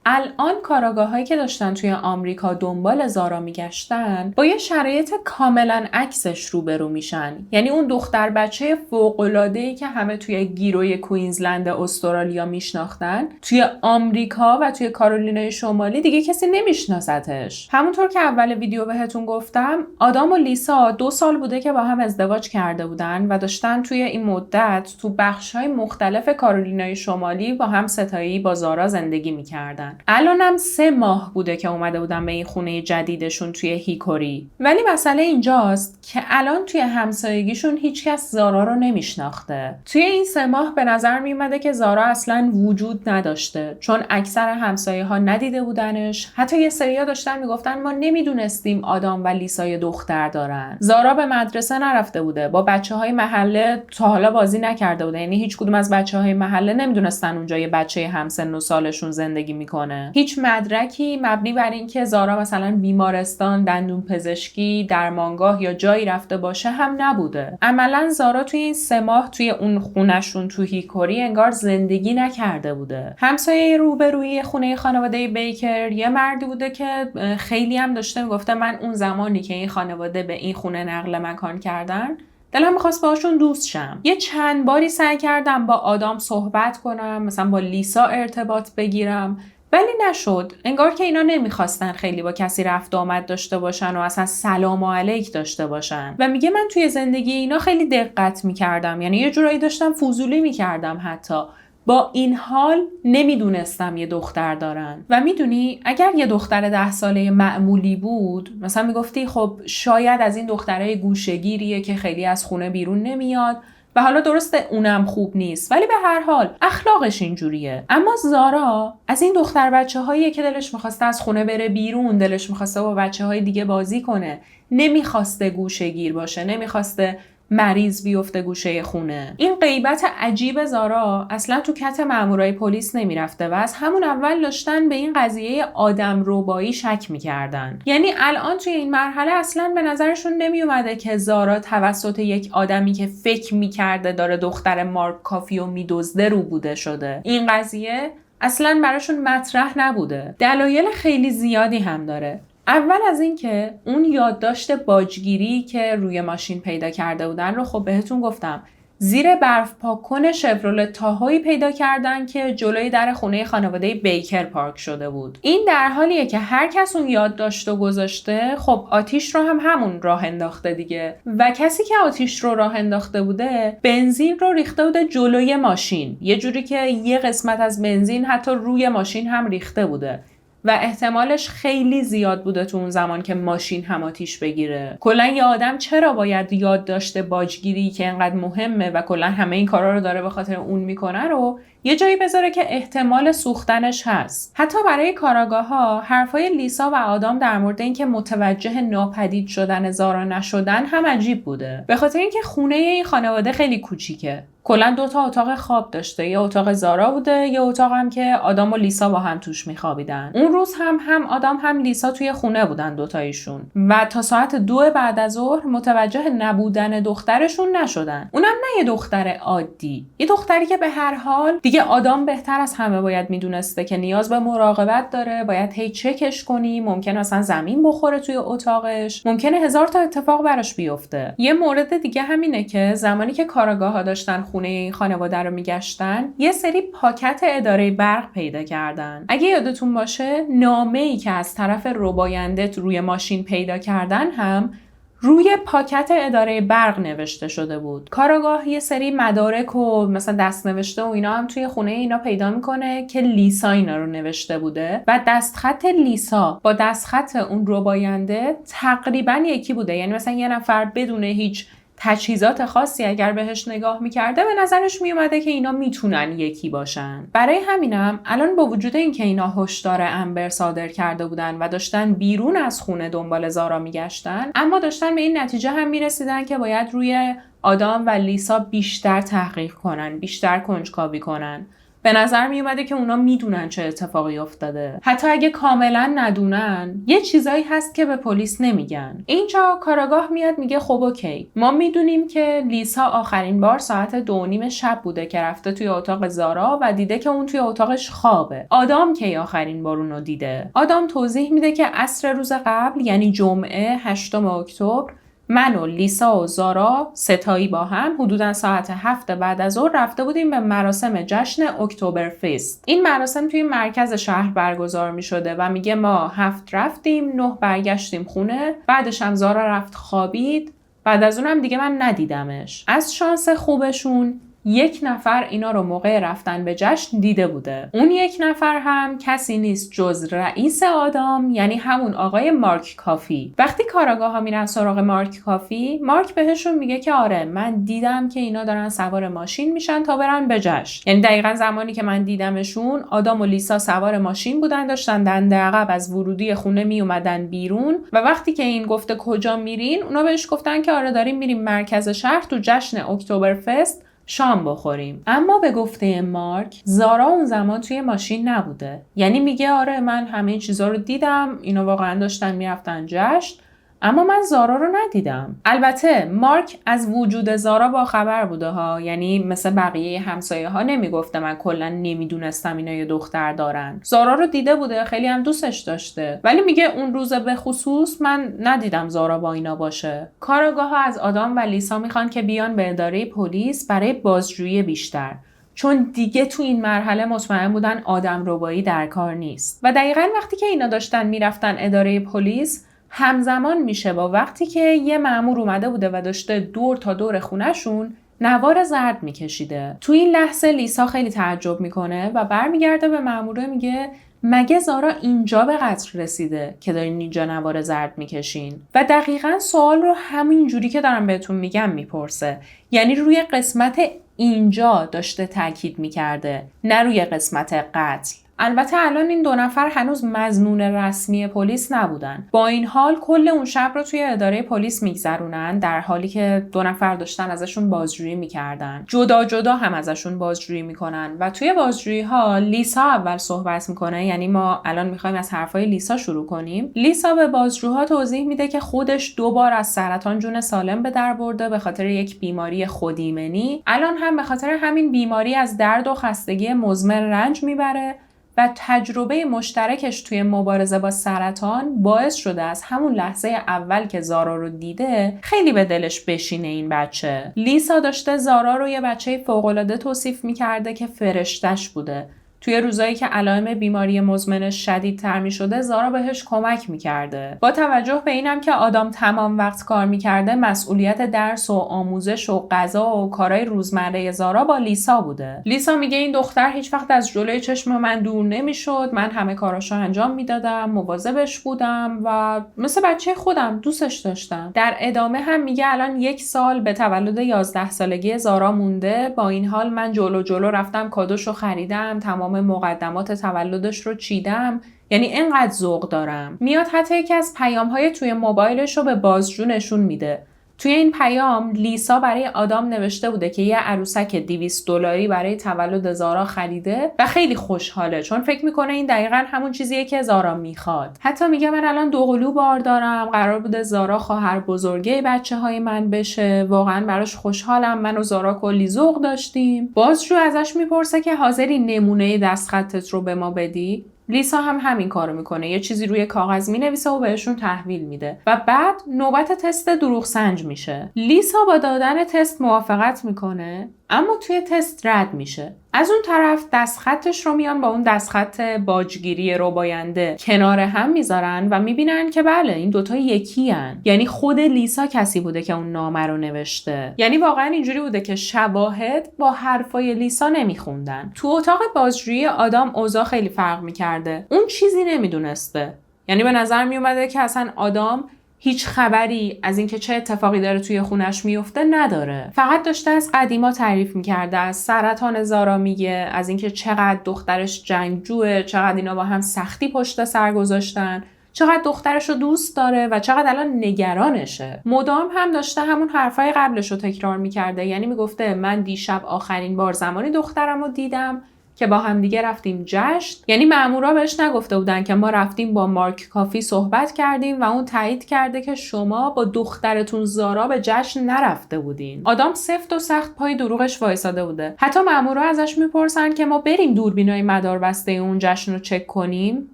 الان کاراگاه‌هایی که داشتن توی آمریکا دنبال زارا میگشتن با یه شرایط کاملا عکسش روبرو میشن. یعنی اون دختر بچه فوق‌العاده‌ای که همه توی گیروی کوینزلند استرالیا میشناختن، توی آمریکا و توی کارولینای شمالی دیگه کسی نمیشناستش. همونطور که اول ویدیو بهتون گفتم، آدام و لیسا 2 سال بوده که با هم ازدواج کرده بودن و داشتن توی این مدت تو بخش‌های مختلف کارولینای شمالی با هم ستایی با زارا زندگی میکردن. الانم 3 ماه بوده که اومده بودن به این خونه جدیدشون توی هیکوری. ولی مسئله اینجاست که الان توی همسایگیشون هیچکس زارا رو نمیشناخته. توی این 3 ماه به نظر میومده که زارا اصلاً وجود نداشته، چون اکثر همسایه‌ها ندیده بودنش. حتی یه سری‌ها داشتن میگفتن ما نمیدونستیم آدام و لیسای دختر دارن. زارا به مدرسه نرفته بوده، با بچه‌های محله تا حالا بازی نکرده بوده. یعنی هیچ کدوم از بچه‌های محله نمیدونستن اونجا یه بچه همسن و سالشون زندگی میکنه. هیچ مدرکی مبنی بر این که زارا مثلا بیمارستان، دندون پزشکی، درمانگاه یا جایی رفته باشه هم نبوده. عملاً زارا توی این 3 ماه توی اون خونه‌شون تو هیکوری انگار زندگی نکرده بوده. همسایه روبروی خونه خانواده بیکر یه مردی بوده که خیلی هم داشته میگفته من اون زمانی که این خانواده به این خونه نقل مکان کردن دلم میخواست باهاشون دوست شم. یه چند باری سعی کردم با آدام صحبت کنم، مثلا با لیسا ارتباط بگیرم، ولی نشد. انگار که اینا نمیخواستن خیلی با کسی رفت آمد داشته باشن و اصلا سلام و علیک داشته باشن. و میگه من توی زندگی اینا خیلی دقت میکردم، یعنی یه جورایی داشتم فضولی میکردم حتی. با این حال نمیدونستم یه دختر دارن. و میدونی اگر یه دختر 10 ساله معمولی بود، مثلا میگفتی خب شاید از این دخترای گوشه‌گیریه که خیلی از خونه بیرون نمیاد و حالا درسته اونم خوب نیست، ولی به هر حال اخلاقش اینجوریه. اما زارا از این دختر بچه‌هایی که دلش می‌خواسته از خونه بره بیرون، دلش می‌خواسته با بچه‌های دیگه بازی کنه، نمی‌خواسته گوشه‌گیر باشه، نمی‌خواسته مریض بیفته گوشه خونه. این غیبت عجیب زارا اصلا تو کت مامورای پلیس نمیرفته و از همون اول داشتن به این قضیه آدم ربایی شک میکردن. یعنی الان توی این مرحله اصلا به نظرشون نمیومده که زارا توسط یک آدمی که فکر میکرده داره دختر مارک کافیو میدزده رو بوده شده. این قضیه اصلا براشون مطرح نبوده. دلایل خیلی زیادی هم داره. اول از این که اون یادداشت باجگیری که روی ماشین پیدا کرده بودن رو خب بهتون گفتم زیر برف پاک‌کن شفرولت تاهویی پیدا کردن که جلوی در خونه خانواده بیکر پارک شده بود. این در حالیه که هر کس اون یادداشت رو گذاشته، خب آتیش رو هم همون راه انداخته دیگه. و کسی که آتیش رو راه انداخته بوده، بنزین رو ریخته بوده جلوی ماشین. یه جوری که یه قسمت از بنزین حتی روی ماشین هم ریخته بوده. و احتمالش خیلی زیاد بوده تو اون زمان که ماشین هم آتیش بگیره. کلا یه آدم چرا باید یادداشت باجگیری که انقدر مهمه و کلا همه این کارا رو داره به خاطر اون میکنه رو یه جایی بذاره که احتمال سوختنش هست. حتی برای کاراگاه‌ها حرفای لیسا و آدام در مورد اینکه متوجه ناپدید شدن زارا نشدن هم عجیب بوده. به خاطر اینکه خونه این خانواده خیلی کوچیکه. کلا 2 تا اتاق خواب داشته. یه اتاق زارا بوده، یه اتاق هم که آدام و لیسا با هم توش میخوابیدن. اون روز هم آدام هم لیسا توی خونه بودن دوتایشون و تا ساعت 2 بعد از ظهر متوجه نبودن دخترشون نشدن. اونم نه یه دختر عادی، یه دختری که به هر حال دیگه آدام بهتر از همه باید میدونسته که نیاز به مراقبت داره، باید هی چکش کنی، ممکنه اصلا زمین بخوره توی اتاقش، ممکنه 1000 تا اتفاق براش بیفته. یه مورد دیگه همینه که زمانی که کاراگاه‌ها داشتن خونه این خانواده رو میگشتن، یه سری پاکت اداره برق پیدا کردن. اگه یادتون باشه نامه‌ای که از طرف رباینده روی ماشین پیدا کردن هم روی پاکت اداره برق نوشته شده بود. کاراگاه یه سری مدارک و مثلا دستنوشته و اینا هم توی خونه اینا پیدا میکنه که لیسا اینا رو نوشته بوده و دستخط لیسا با دستخط اون رباینده تقریبا یکی بوده. یعنی مثلا یه نفر بدون هیچ تجهیزات خاصی اگر بهش نگاه میکرده به نظرش میومده که اینا میتونن یکی باشن. برای همینم الان با وجود اینکه اینا هشدار امبر صادر کرده بودن و داشتن بیرون از خونه دنبال زارا میگشتن، اما داشتن به این نتیجه هم میرسیدن که باید روی آدام و لیسا بیشتر تحقیق کنن، بیشتر کنجکاوی کنن. به نظر می اومده که اونا میدونن چه اتفاقی افتاده. حتی اگه کاملا ندونن، یه چیزایی هست که به پلیس نمیگن. اینجا کاراگاه میاد میگه خب اوکی، ما میدونیم که لیسا آخرین بار ساعت 2:30 شب بوده که رفته توی اتاق زارا و دیده که اون توی اتاقش خوابه. آدام کی آخرین بار اونو دیده؟ آدام توضیح میده که عصر روز قبل، یعنی جمعه 8 اکتبر، من و لیسا و زارا ستایی با هم حدوداً ساعت 7 بعد از ظهر رفته بودیم به مراسم جشن اکتبر فست. این مراسم توی مرکز شهر برگزار می شده و میگه ما 7 رفتیم، 9 برگشتیم خونه، بعدش هم زارا رفت خوابید، بعد از اونم دیگه من ندیدمش. از شانس خوبشون 1 نفر اینا رو موقع رفتن به جشن دیده بوده. اون 1 نفر هم کسی نیست جز رئیس آدام، یعنی همون آقای مارک کافی. وقتی کاراگاه‌ها میرن سراغ مارک کافی، مارک بهشون میگه که آره من دیدم که اینا دارن سوار ماشین میشن تا برن به جشن. یعنی دقیقاً زمانی که من دیدمشون آدام و لیسا سوار ماشین بودن، داشتن دنده عقب از ورودی خونه می اومدن بیرون و وقتی که این گفته کجا میرین، اونا بهش گفتن که آره داریم میریم مرکز شهر تو جشن اکتبر فست شام بخوریم. اما به گفته مارک، زارا اون زمان توی ماشین نبوده. یعنی میگه آره من همه این چیزا رو دیدم، اینا واقعا داشتن میرفتن جشن، اما من زارا رو ندیدم. البته مارک از وجود زارا با خبر بوده ها، یعنی مثل بقیه همسایه ها نمیگفته من کلا نمیدونستم اینا یه دختر دارن. زارا رو دیده بوده، خیلی هم دوستش داشته، ولی میگه اون روز به خصوص من ندیدم زارا با اینا باشه. کاراگاه ها از آدام و لیسا میخوان که بیان به اداره پلیس برای بازجویی بیشتر، چون دیگه تو این مرحله مطمئن بودن آدمربایی در کار نیست. و دقیقاً وقتی که اینا داشتن میرفتن اداره پلیس، همزمان میشه با وقتی که یه مأمور اومده بوده و داشته دور تا دور خونه‌شون نوار زرد میکشیده. تو این لحظه لیسا خیلی تعجب میکنه و برمیگرده به مأموره میگه مگه زارا اینجا به قتل رسیده که دارین اینجا نوار زرد میکشین؟ و دقیقاً سوال رو همین جوری که دارم بهتون میگم میپرسه. یعنی روی قسمت اینجا داشته تاکید میکرده، نه روی قسمت قتل. البته الان این 2 نفر هنوز مظنون رسمی پلیس نبودن. با این حال کل اون شب رو توی اداره پلیس میگذرونن، در حالی که 2 نفر داشتن ازشون بازجویی میکردن. جدا جدا هم ازشون بازجویی میکنن و توی بازجویی ها لیسا اول صحبت میکنه. یعنی ما الان میخوایم از حرفای لیسا شروع کنیم. لیسا به بازجوها توضیح میده که خودش 2 بار از سرطان جون سالم به در برده به خاطر یک بیماری خودایمنی. الان هم به خاطر همین بیماری از درد و خستگی مزمن رنج میبره و تجربه مشترکش توی مبارزه با سرطان باعث شده از همون لحظه اول که زارا رو دیده خیلی به دلش بشینه این بچه. لیسا داشته زارا رو یه بچه فوق‌العاده توصیف می‌کرده که فرشتش بوده. توی روزایی که علائم بیماری مزمنش شدیدتر می‌شده زارا بهش کمک می‌کرده. با توجه به اینم که آدام تمام وقت کار می‌کرده، مسئولیت درس و آموزش و غذا و کارهای روزمره زارا با لیسا بوده. لیسا میگه این دختر هیچ وقت از جلوی چشم من دور نمی‌شد، من همه کاراشو انجام میدادم، مواظبش بودم و مثل بچه خودم دوستش داشتم. در ادامه هم میگه الان 1 سال به تولد 11 سالگی زارا مونده، با این حال من جلو رفتم کادوشو خریدم، تمام مقدمات تولدش رو چیدم، یعنی اینقدر ذوق دارم. میاد حتی یکی از پیام‌های توی موبایلش رو به بازجو نشون میده. توی این پیام لیسا برای آدام نوشته بوده که یه عروسک $200 برای تولد زارا خریده و خیلی خوشحاله چون فکر میکنه این دقیقاً همون چیزیه که زارا میخواد. حتی میگه من الان 2 قلو بار دارم، قرار بوده زارا خواهر بزرگه بچه‌های من بشه، واقعاً براش خوشحالم، من و زارا کلی ذوق داشتیم. بازجو ازش میپرسه که حاضری نمونه دستخطت رو به ما بدی؟ لیسا هم همین کارو میکنه، یه چیزی روی کاغذ مینویسه و بهشون تحویل میده و بعد نوبت تست دروغ سنج میشه. لیسا با دادن تست موافقت میکنه اما توی تست رد میشه. از اون طرف دستخطش رو میان با اون دستخط باجگیری رباینده کنار هم میذارن و میبینن که بله این دوتا یکی هن. یعنی خود لیسا کسی بوده که اون نامه رو نوشته. یعنی واقعا اینجوری بوده که شواهد با حرفای لیسا نمیخوندن. تو اتاق بازجویی آدام اوضاع خیلی فرق میکرده. اون چیزی نمیدونسته. یعنی به نظر میومده که اصلا آدام هیچ خبری از اینکه چه اتفاقی داره توی خونش میفته نداره. فقط داشته از قدیما تعریف میکرده، از سرطان زارا میگه، از اینکه چقدر دخترش جنگجوه، چقدر اینا با هم سختی پشت سر گذاشتن، چقدر دخترش رو دوست داره و چقدر الان نگرانشه. مدام هم داشته همون حرفای قبلش رو تکرار میکرده. یعنی میگفته من دیشب آخرین بار زمانی دخترم رو دیدم که با هم دیگه رفتیم جشن. یعنی مامورا بهش نگفته بودن که ما رفتیم با مارک کافی صحبت کردیم و اون تایید کرده که شما با دخترتون زارا به جشن نرفته بودین. آدم سفت و سخت پای دروغش وایساده بوده. حتی مامورا ازش میپرسن که ما بریم دوربینای مداربسته اون جشن رو چک کنیم،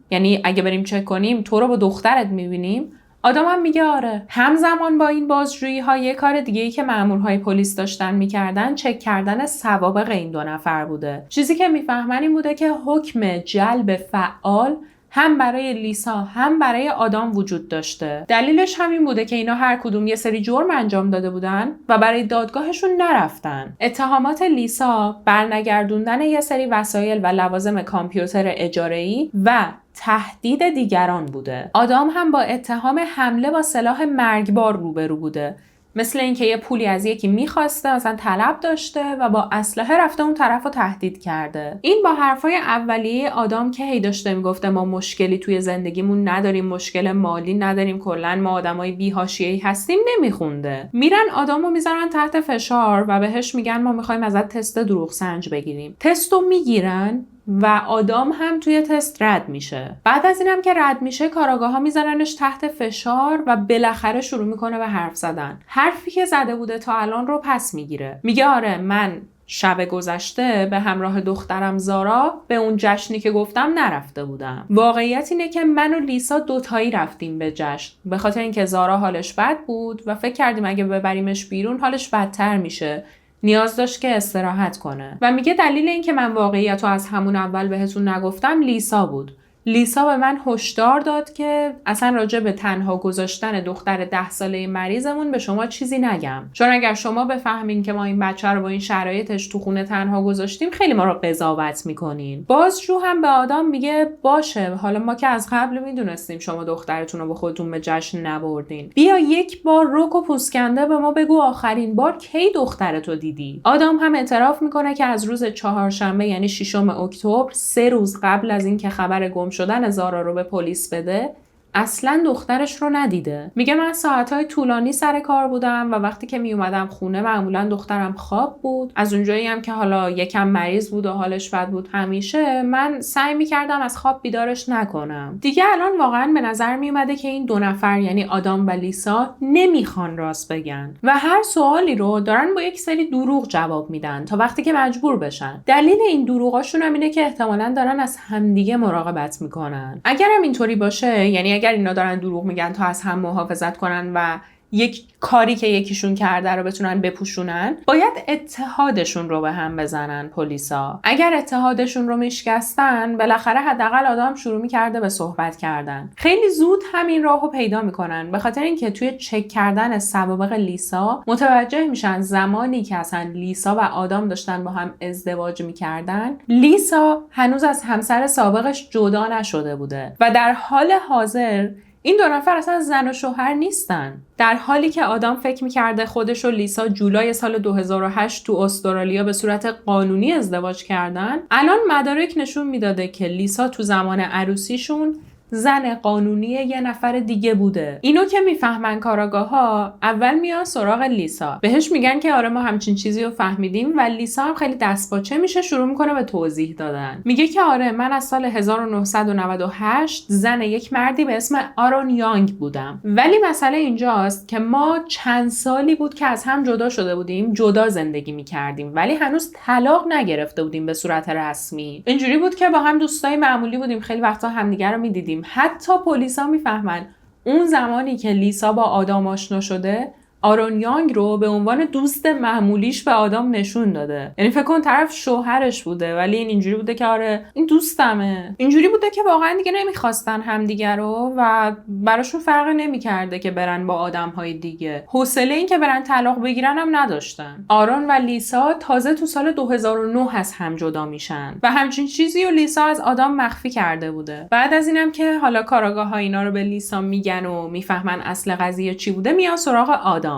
یعنی اگه بریم چک کنیم تو رو با دخترت میبینیم. آدم هم میگه آره. همزمان با این بازجویی ها یه کار دیگه‌ای که مامورهای پلیس داشتن میکردن چک کردن سوابق این 2 نفر بوده. چیزی که میفهمن این بوده که حکم جلب فعال هم برای لیسا هم برای آدام وجود داشته. دلیلش همین بوده که اینا هر کدوم یه سری جرم انجام داده بودن و برای دادگاهشون نرفتن. اتهامات لیسا برنگردوندن یه سری وسایل و لوازم کامپیوتر اجاره‌ای و تهدید دیگران بوده. آدام هم با اتهام حمله با سلاح مرگبار روبرو بوده. مثل اینکه یه پولی از یکی میخواسته، مثلا طلب داشته و با اسلحه رفته اون طرف رو تهدید کرده. این با حرفای اولیه آدام که هی داشته میگفته ما مشکلی توی زندگیمون نداریم، مشکل مالی نداریم، کلا ما آدمای بی‌حاشیه‌ای هستیم نمیخونده. میرن آدامو میذارن تحت فشار و بهش میگن ما میخوایم ازت تست دروغ سنج بگیریم. تستو میگیرن و آدام هم توی تست رد میشه. بعد از اینم که رد میشه کاراگاه‌ها میذارنش تحت فشار و بالاخره شروع میکنه به حرف زدن. حرفی که زده بوده تا الان رو پس میگیره. میگه آره من شب گذشته به همراه دخترم زارا به اون جشنی که گفتم نرفته بودم. واقعیت اینه که من و لیسا دوتایی رفتیم به جشن به خاطر اینکه زارا حالش بد بود و فکر کردیم اگه ببریمش بیرون حالش بدتر میشه. نیاز داشت که استراحت کنه. و میگه دلیل این که من واقعیت رو از همون اول بهتون نگفتم لیسا بود. لیسا به من هشدار داد که اصلا راجع به تنها گذاشتن دختر 10 ساله مریضمون به شما چیزی نگم، چون اگر شما بفهمین که ما این بچه رو با این شرایطش تو خونه تنها گذاشتیم خیلی ما رو قضاوت میکنین. بازجو هم به آدم میگه باشه، حالا ما که از قبل میدونستیم شما دخترتون رو با خودتون به جشن نبردین، بیا یک بار رک و پوسکنده به ما بگو آخرین بار کی دخترتو دیدی. آدم هم اعتراف میکنه که از روز چهارشنبه یعنی 6 اکتبر 3 روز قبل از اینکه خبر گم شدن زارا رو به پلیس بده اصلا دخترش رو ندیده. میگه من ساعتهای طولانی سر کار بودم و وقتی که می اومدم خونه معمولا دخترم خواب بود. از اونجایی هم که حالا یکم مریض بود و حالش بد بود همیشه، من سعی میکردم از خواب بیدارش نکنم. دیگه الان واقعا به نظر می اومده که این 2 نفر یعنی آدام و لیسا نمیخوان راست بگن و هر سوالی رو دارن با یک سری دروغ جواب میدن تا وقتی که مجبور بشن. دلیل این دروغاشون هم اینه که احتمالاً دارن از همدیگه مراقبت میکنن. اگر هم اینطوری باشه، یعنی اگر اینا دارن دروغ میگن تا از هم محافظت کنن و یک کاری که یکیشون کرده رو بتونن بپوشونن، باید اتحادشون رو به هم بزنن پلیسا. اگر اتحادشون رو میشکستن، بالاخره حداقل آدم شروع میکرده به صحبت کردن. خیلی زود همین راهو پیدا میکنن، به خاطر اینکه توی چک کردن سوابق لیسا متوجه میشن زمانی که اصلا لیسا و آدم داشتن با هم ازدواج میکردن، لیسا هنوز از همسر سابقش جدا نشده بوده و در حال حاضر این 2 نفر اصلا زن و شوهر نیستن. در حالی که آدم فکر میکرده خودش و لیسا جولای سال 2008 تو استرالیا به صورت قانونی ازدواج کردن، الان مدارک نشون میداده که لیسا تو زمان عروسیشون زن قانونی یه نفر دیگه بوده. اینو که میفهمن کاراگاه‌ها، اول میان سراغ لیسا، بهش میگن که آره ما همچین چیزی رو فهمیدیم و لیسا هم خیلی دستپاچه میشه، شروع میکنه به توضیح دادن. میگه که آره من از سال 1998 زن یک مردی به اسم آرون یانگ بودم، ولی مسئله اینجاست که ما چند سالی بود که از هم جدا شده بودیم، جدا زندگی میکردیم ولی هنوز طلاق نگرفته بودیم به صورت رسمی. اینجوری بود که با هم دوستای معمولی بودیم، خیلی وقتا همدیگه رو میدیدیم. حتی پلیسا میفهمن اون زمانی که لیسا با آدم آشنا شده، آرون یانگ رو به عنوان دوست معمولیش به آدم نشون داده. یعنی فکر کن طرف شوهرش بوده ولی این اینجوری بوده که آره این دوستمه. اینجوری بوده که واقعا دیگه نمیخواستن همدیگه رو و براشون فرق نمیکرده که برن با آدمهای دیگه. حوصله این که برن طلاق بگیرن هم نداشتن. آرون و لیسا تازه تو سال 2009 از هم جدا میشن و همچین چیزی رو لیسا از آدم مخفی کرده بوده. بعد از اینم که حالا کاراگاه‌ها اینا رو به لیسا میگن و میفهمن اصل قضیه چی بوده، میان سراغ آدم.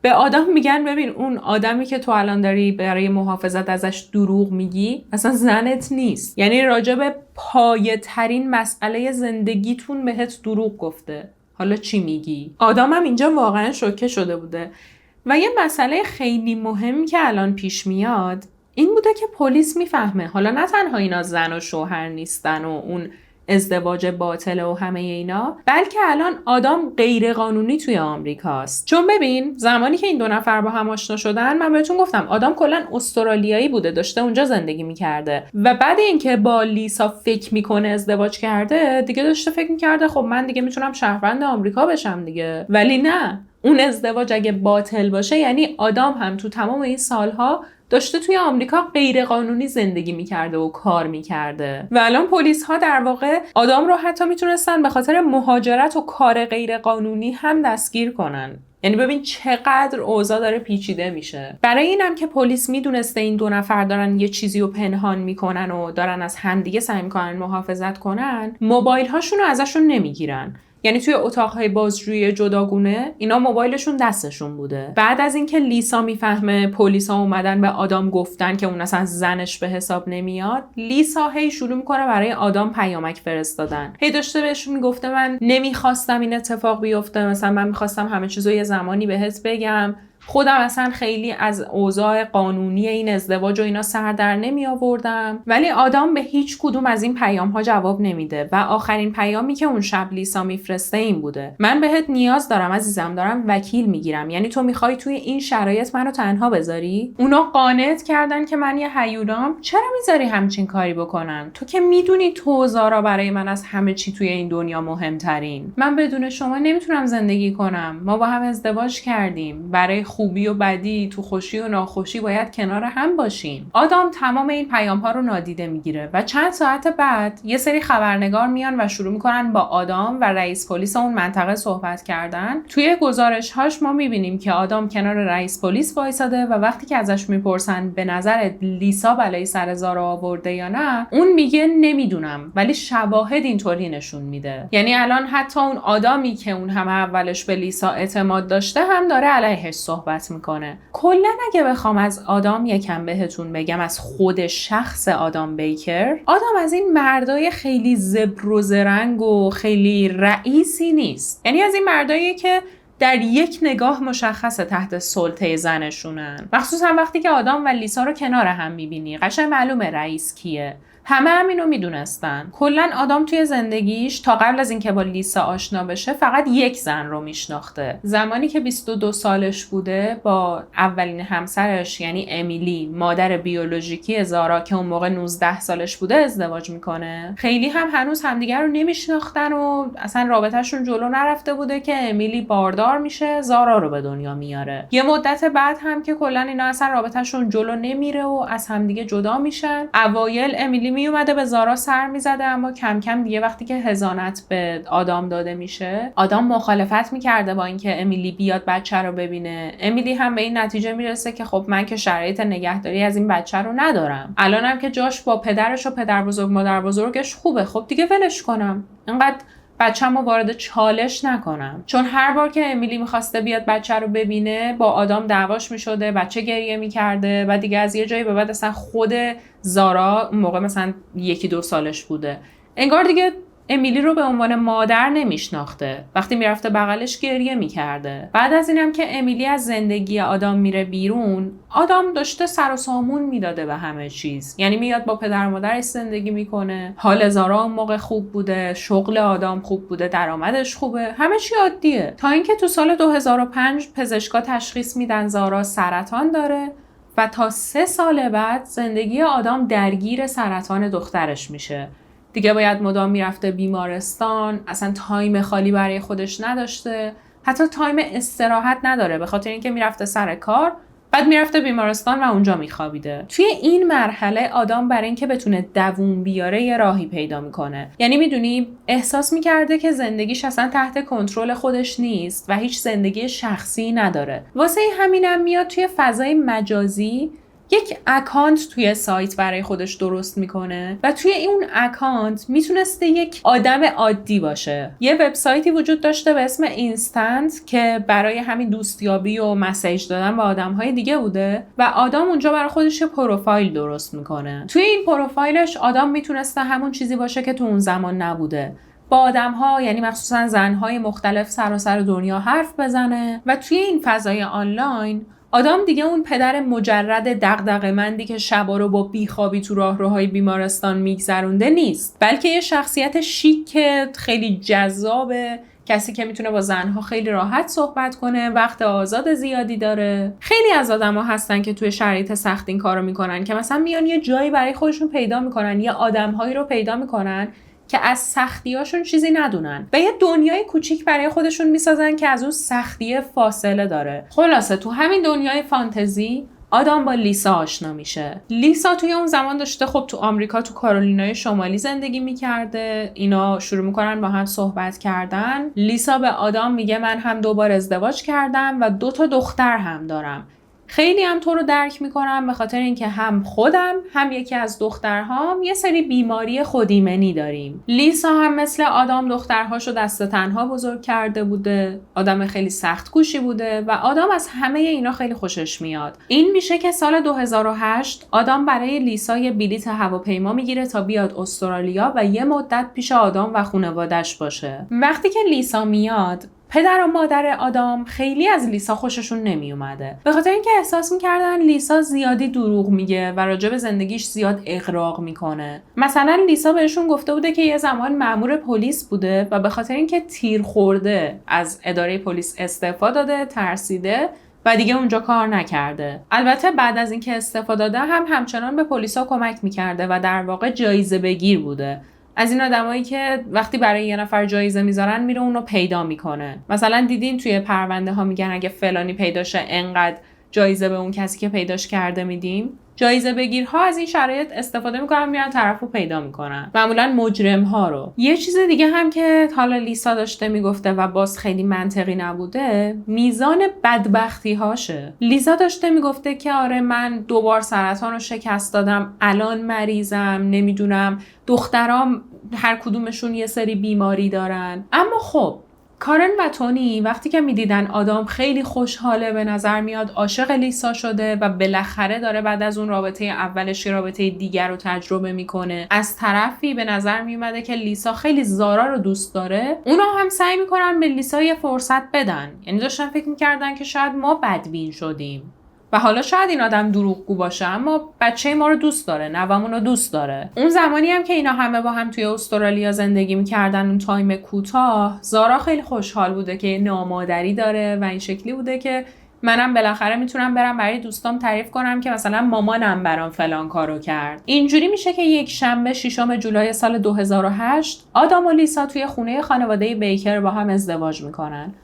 به آدم میگن ببین اون آدمی که تو الان داری برای محافظت ازش دروغ میگی اصلا زنت نیست، یعنی راجع به پایه ترین مسئله زندگیتون بهت دروغ گفته، حالا چی میگی؟ آدم هم اینجا واقعا شوکه شده بوده. و یه مسئله خیلی مهمی که الان پیش میاد این بوده که پلیس میفهمه حالا نه تنها اینا زن و شوهر نیستن و اون ازدواج باطله و همه اینا، بلکه الان آدم غیر قانونی توی آمریکاست. چون ببین زمانی که این 2 نفر با هم آشنا شدن، من بهتون گفتم آدم کلا استرالیایی بوده، داشته اونجا زندگی میکرده و بعد اینکه با لیسا فکر میکنه ازدواج کرده، دیگه داشته فکر میکرده خب من دیگه میتونم شهروند آمریکا بشم دیگه. ولی نه، اون ازدواج اگه باطل باشه یعنی آدم هم تو تمام این سالها داشته توی آمریکا غیر قانونی زندگی میکرده و کار میکرده و الان پلیس ها در واقع آدم رو حتی میتونستن به خاطر مهاجرت و کار غیر قانونی هم دستگیر کنن. یعنی ببین چقدر اوضاع داره پیچیده میشه. برای اینم که پلیس میدونسته این 2 نفر دارن یه چیزی رو پنهان میکنن و دارن از همدیگه سعی میکنن محافظت کنن، موبایل هاشون رو ازشون نمیگیرن. یعنی توی اتاقهای بازجویی جداگونه اینا موبایلشون دستشون بوده. بعد از اینکه لیسا میفهمه پلیسا اومدن به آدم گفتن که اون اصلا زنش به حساب نمیاد، لیسا هی شروع میکنه برای آدم پیامک فرستادن. هی داشته بهش میگفته من نمیخواستم این اتفاق بیفته، مثلا من میخواستم همه چیزو یه زمانی بهت بگم، خودم اصلا خیلی از اوضاع قانونی این ازدواج و اینا سر در نمی آوردم. ولی آدم به هیچ کدوم از این پیام ها جواب نمیده و آخرین پیامی که اون شب لیسا میفرسته این بوده: من بهت نیاز دارم عزیزم، دارم وکیل میگیرم، یعنی تو میخوای توی این شرایط منو تنها بذاری؟ اونا قانعت کردن که من یه هیولام، چرا میذاری همچین کاری بکنن؟ تو که میدونی تو زارا برای من از همه چی توی این دنیا مهمترین. من بدون شما نمیتونم زندگی کنم. ما با هم ازدواج کردیم، برای خوبی و بدی، تو خوشی و ناخوشی باید کنار هم باشیم. آدم تمام این پیام ها رو نادیده میگیره و چند ساعت بعد یه سری خبرنگار میان و شروع میکنن با آدم و رئیس پلیس اون منطقه صحبت کردن. توی گزارش هاش ما میبینیم که آدم کنار رئیس پلیس وایساده و وقتی که ازش میپرسن به نظرت لیسا بلای سر زارا آورده یا نه، اون میگه نمیدونم، ولی شواهد اینطوری نشون میده. یعنی الان حتی اون آدمی که اون همه اولش به لیسا اعتماد داشته هم داره علیهش صحبت صحبت میکنه. کلا اگه بخوام از آدام یکم بهتون بگم، از خود شخص آدام بیکر، آدام از این مردای خیلی زبر و زرنگ و خیلی رئیسی نیست. یعنی از این مردایی که در یک نگاه مشخصه تحت سلطه زنشونن. مخصوصا وقتی که آدام و لیسا رو کنار هم میبینی، قشنگ معلومه رئیس کیه. همه همینو میدونستن. کلا آدام توی زندگیش تا قبل از اینکه با لیسا آشنا بشه فقط یک زن رو میشناخته. زمانی که 22 سالش بوده با اولین همسرش یعنی امیلی، مادر بیولوژیکی زارا که اون موقع 19 سالش بوده، ازدواج میکنه. خیلی هم هنوز همدیگر رو نمیشناختن و اصلا رابطهشون جلو نرفته بوده که امیلی باردار میشه، زارا رو به دنیا میاره. یه مدت بعد هم که کلا اینا اصلا رابطهشون جلو نمیره و از همدیگه جدا میشن. اوایل امیلی می اومده به زارا سر میزده، اما کم کم دیگه وقتی که حضانت به آدام داده میشه، آدام مخالفت میکرده با اینکه امیلی بیاد بچه رو ببینه. امیلی هم به این نتیجه میرسه که خب من که شرایط نگهداری از این بچه رو ندارم، الانم که جاش با پدرش و پدر بزرگ مادر بزرگش خوبه، خب دیگه ولش کنم، اینقدر بچه‌مو وارد چالش نکنم. چون هر بار که امیلی میخواسته بیاد بچه رو ببینه با آدام دعواش میشده، بچه گریه میکرده و دیگه از یه جایی به بعد اصلا خود زارا اون موقع مثلا 1-2 سالش بوده، انگار دیگه امیلی رو به عنوان مادر نمیشناخته. وقتی میرفته بغلش گریه میکرده. بعد از اینم که امیلی از زندگی آدام میره بیرون، آدام داشته سر و سامون میداده به همه چیز. یعنی میاد با پدر و مادرش زندگی میکنه، حال زارا اون موقع خوب بوده، شغل آدام خوب بوده، درآمدش خوبه، همه چی عادیه. تا اینکه تو سال 2005 پزشکا تشخیص میدن زارا سرطان داره و تا 3 سال بعد زندگی آدام درگیر سرطان دخترش میشه. دیگه باید مدام میرفته بیمارستان، اصلا تایم خالی برای خودش نداشته، حتی تایم استراحت نداره به خاطر اینکه میرفته سر کار، بعد میرفته بیمارستان و اونجا میخوابیده. توی این مرحله آدام برای اینکه بتونه دووم بیاره یه راهی پیدا میکنه. یعنی میدونی احساس میکرده که زندگیش اصلا تحت کنترل خودش نیست و هیچ زندگی شخصی نداره. واسه همینم میاد توی فضای مجازی یک اکانت توی سایت برای خودش درست میکنه و توی اون اکانت میتونسته یک آدم عادی باشه. یه وبسایتی وجود داشته به اسم اینستنت که برای همین دوستیابی و مسیج دادن با آدم‌های دیگه بوده و آدم اونجا برای خودش یه پروفایل درست میکنه. توی این پروفایلش آدم میتونسته همون چیزی باشه که تو اون زمان نبوده، با آدم‌ها یعنی مخصوصا زن‌های مختلف سراسر دنیا حرف بزنه و توی این فضای آنلاین آدم دیگه اون پدر مجرد دغدغه‌مندی که شبا رو با بیخوابی تو راهروهای بیمارستان میگذرونده نیست، بلکه یه شخصیت شیک خیلی جذابه، کسی که میتونه با زنها خیلی راحت صحبت کنه، وقت آزاد زیادی داره. خیلی از آدم‌ها هستن که توی شرایط سخت این کارو میکنن که مثلا میان یه جایی برای خودشون پیدا میکنن، یه آدم‌هایی رو پیدا میکنن که از سختیاشون چیزی ندونن و یه دنیای کوچیک برای خودشون میسازن که از اون سختی فاصله داره. خلاصه تو همین دنیای فانتزی آدم با لیسا آشنا میشه. لیسا توی اون زمان داشته خب تو آمریکا تو کارولینای شمالی زندگی میکرده. اینا شروع میکنن با هم صحبت کردن. لیسا به آدم میگه من هم 2 بار ازدواج کردم و 2 تا دختر هم دارم. خیلی هم تو رو درک میکنم به خاطر اینکه هم خودم هم یکی از دخترهام یه سری بیماری خودایمنی داریم. لیسا هم مثل آدم دخترهاشو دست تنها بزرگ کرده بوده، آدم خیلی سخت کوشی بوده و آدم از همه اینا خیلی خوشش میاد. این میشه که سال 2008 آدم برای لیسا یه بلیط هواپیما میگیره تا بیاد استرالیا و یه مدت پیش آدم و خانواده‌اش باشه. وقتی که لیسا میاد، پدر و مادر آدم خیلی از لیسا خوششون نمی اومده، به خاطر اینکه احساس میکردن لیسا زیادی دروغ میگه و راجع به زندگیش زیاد اغراق میکنه. مثلا لیسا بهشون گفته بوده که یه زمان مأمور پلیس بوده و به خاطر اینکه تیر خورده از اداره پلیس استعفا داده، ترسیده و دیگه اونجا کار نکرده. البته بعد از اینکه استعفا داده هم همچنان به پلیسا کمک میکرده و در واقع جایزه بگیر بوده. از این آدمایی که وقتی برای یه نفر جایزه میذارن میره اونو پیدا میکنه. مثلا دیدین توی پرونده ها میگن اگه فلانی پیدا شه انقدر جایزه به اون کسی که پیداش کرده میدیم. جایزه بگیرها از این شرایط استفاده میکنن، میرن طرفو پیدا میکنن، معمولا مجرم ها رو. یه چیز دیگه هم که حالا لیسا داشته میگفته و باز خیلی منطقی نبوده، میزان بدبختی هاشه. لیسا داشته میگفته که آره من 2 بار سرطان رو شکست دادم، الان مریضم، نمیدونم دخترام هر کدومشون یه سری بیماری دارن. اما خب کارن و تونی وقتی که میدیدن آدام خیلی خوشحاله، به نظر میاد عاشق لیسا شده و بالاخره داره بعد از اون رابطه اولش رابطه دیگر رو تجربه میکنه، از طرفی به نظر میومده که لیسا خیلی زارا رو دوست داره، اونا هم سعی میکنن به لیسا یه فرصت بدن. یعنی داشتن فکر میکردن که شاید ما بدبین شدیم و حالا شاید این آدم دروغگو باشه، اما بچه ما رو دوست داره، نوامون رو دوست داره. اون زمانی هم که اینا همه با هم توی استرالیا زندگی میکردن، اون تایم کوتاه، زارا خیلی خوشحال بوده که نامادری داره و این شکلی بوده که منم بالاخره میتونم برم برای دوستام تعریف کنم که مثلا مامانم برام فلان کارو کرد. اینجوری میشه که یک شنبه 6 جولای سال 2008 آدام و لیسا توی خونه خانواده بیکر با هم ازدواج میکنن.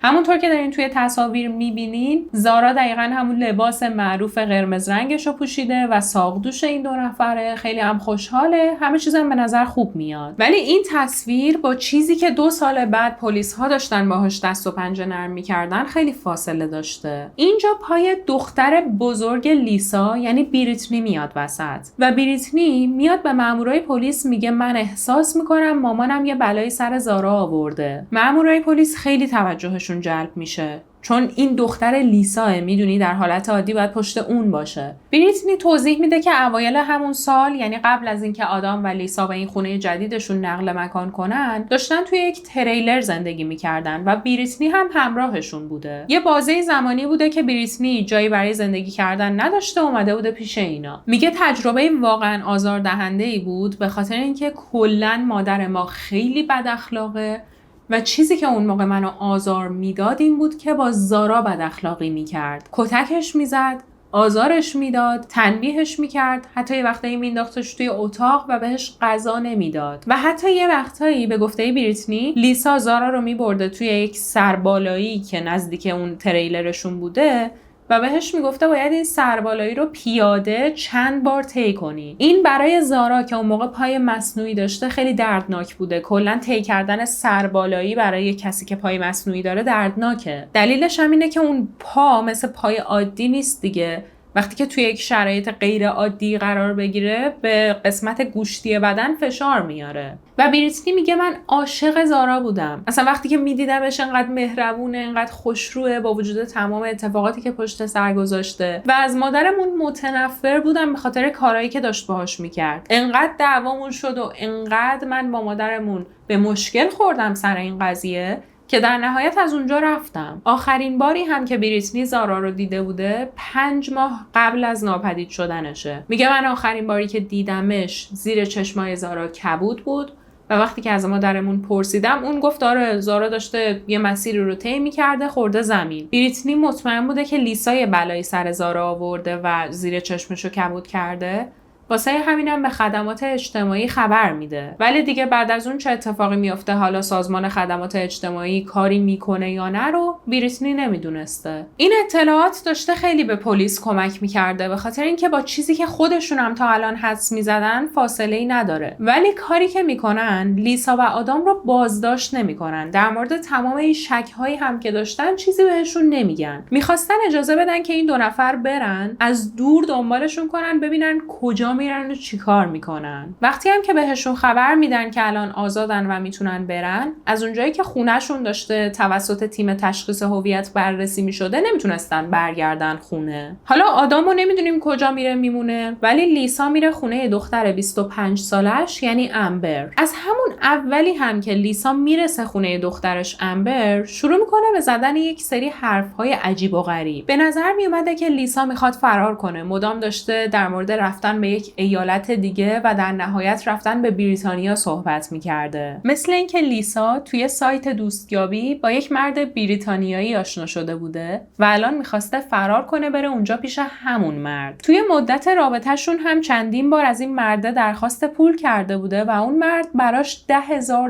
همونطور که دارین توی تصاویر میبینین، زارا دقیقاً همون لباس معروف قرمز رنگش رو پوشیده و ساقدوش این دو نفره، خیلی هم خوشحاله، همه چیزم به نظر خوب میاد. ولی این تصویر با چیزی که 2 سال بعد پلیس ها داشتن باهاش دست و پنجه نرم میکردن خیلی فاصله داشته. اینجا پای دختر بزرگ لیسا یعنی بریتنی میاد وسط و بریتنی میاد به مامورای پلیس میگه من احساس میکنم مامانم یه بلایی سر زارا آورده. مامورای پلیس خیلی توجهشون جلب میشه چون این دختر لیساه، میدونی در حالت عادی باید پشت اون باشه. بریتنی توضیح میده که اوایل همون سال، یعنی قبل از اینکه آدام و لیسا به این خونه جدیدشون نقل مکان کنن، داشتن توی یک تریلر زندگی میکردن و بریتنی هم همراهشون بوده. یه بازه زمانی بوده که بریتنی جایی برای زندگی کردن نداشته، اومده بوده پیش اینا. میگه تجربه واقعا آزاردهنده‌ای بود به خاطر اینکه کلاً مادر ما خیلی بد اخلاقه و چیزی که اون موقع منو آزار میداد این بود که با زارا بد اخلاقی میکرد، کتکش میزد، آزارش میداد، تنبیهش میکرد، حتی یه وقتایی مینداختش توی اتاق و بهش غذا نمیداد و حتی یه وقتایی به گفته بریتنی لیسا زارا رو میبرده توی یک سربالایی که نزدیک اون تریلرشون بوده و بهش میگفته باید این سربالایی رو پیاده چند بار طی کنی. این برای زارا که اون موقع پای مصنوعی داشته خیلی دردناک بوده. کلا طی کردن سربالایی برای کسی که پای مصنوعی داره دردناکه. دلیلش هم اینه که اون پا مثل پای عادی نیست دیگه. وقتی که توی یک شرایط غیر عادی قرار بگیره به قسمت گوشتی بدن فشار میاره. و بریتنی میگه من عاشق زارا بودم. اصلا وقتی که میدیدمش انقدر مهربونه، انقدر خوشروه با وجود تمام اتفاقاتی که پشت سر گذاشته و از مادرمون متنفر بودم به خاطر کارهایی که داشت باهاش میکرد. انقدر دعوامون شد و انقدر من با مادرمون به مشکل خوردم سر این قضیه که در نهایت از اونجا رفتم. آخرین باری هم که بریتنی زارا رو دیده بوده 5 ماه قبل از ناپدید شدنشه. میگه من آخرین باری که دیدمش زیر چشمای زارا کبود بود و وقتی که از مادرمون پرسیدم اون گفت آره زارا داشته یه مسیری رو طی می‌کرده خورده زمین. بریتنی مطمئن بوده که لیسا یه بلایی سر زارا آورده و زیر چشمشو کبود کرده. واسه همینم به خدمات اجتماعی خبر میده. ولی دیگه بعد از اون چه اتفاقی میفته، حالا سازمان خدمات اجتماعی کاری میکنه یا نه رو بریتنی نمیدونسته. این اطلاعات داشته خیلی به پلیس کمک میکرده به خاطر اینکه با چیزی که خودشون هم تا الان حدس میزدن فاصله‌ای نداره. ولی کاری که میکنن لیسا و آدام رو بازداشت نمیکنن. در مورد تمام این شک‌هایی هم که داشتن چیزی بهشون نمیگن. میخواستن اجازه بدن که این 2 نفر برن، از دور دنبالشون کنن ببینن کجا میرن و چیکار میکنن. وقتی هم که بهشون خبر میدن که الان آزادن و میتونن برن، از اونجایی که خونهشون داشته توسط تیم تشخیص هویت بررسی میشده نمیتونستن برگردن خونه. حالا آدامو نمیدونیم کجا میره میمونه، ولی لیسا میره خونه دختر 25 سالش یعنی امبر. از همون اولی هم که لیسا میرسه خونه دخترش امبر شروع میکنه به زدن یک سری حرفهای عجیب و غریب. به نظر میومده که لیسا میخواد فرار کنه، مدام داشته در مورد رفتن به یک ایالت دیگه و در نهایت رفتن به بریتانیا صحبت میکرده. مثل اینکه لیسا توی سایت دوستیابی با یک مرد بریتانیایی آشنا شده بوده و الان میخواسته فرار کنه بره اونجا پیش همون مرد. توی مدت رابطهشون هم چندین بار از این مرد درخواست پول کرده بوده و اون مرد براش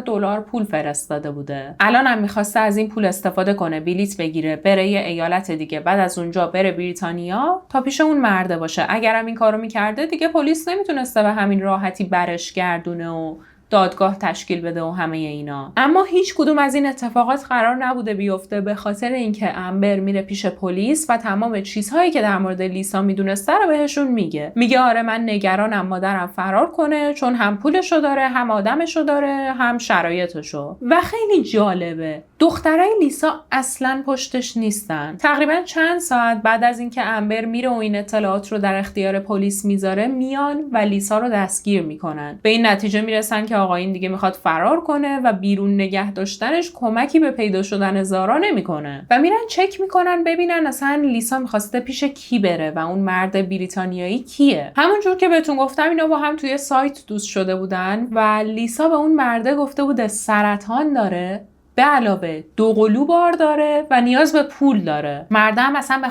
$10,000 پول فرستاده بوده. الان هم میخواسته از این پول استفاده کنه، بلیت بگیره بره یه ایالت دیگه، بعد از اونجا بره بریتانیا تا پیش اون مرد باشه. اگرم این کارو میکرده دیگه پلیس نمیتونسته به همین راحتی برش گردونه و دادگاه تشکیل بده و همه اینا. اما هیچ کدوم از این اتفاقات قرار نبوده بیفته به خاطر اینکه امبر میره پیش پلیس و تمام چیزهایی که در مورد لیسا میدونسته رو بهشون میگه آره من نگرانم مادرم فرار کنه چون هم پولشو داره هم آدمشو داره هم شرایطشو. و خیلی جالبه دخترای لیسا اصلاً پشتش نیستن. تقریباً چند ساعت بعد از اینکه امبر میره و این اطلاعات رو در اختیار پلیس میذاره، میان و لیسا رو دستگیر میکنن. به این نتیجه میرسن که آقا این دیگه میخواد فرار کنه و بیرون نگه داشتنش کمکی به پیدا شدن زارا نمیکنه. و میرن چک میکنن ببینن اصلا لیسا میخواسته پیش کی بره و اون مرد بریتانیایی کیه. همونجور که بهتون گفتم اینا با هم توی سایت دوست شده بودن و لیسا به اون مرده گفته بوده سرطان داره، به علاوه 2 قلو بار داره و نیاز به پول داره. مرده هم اصلا به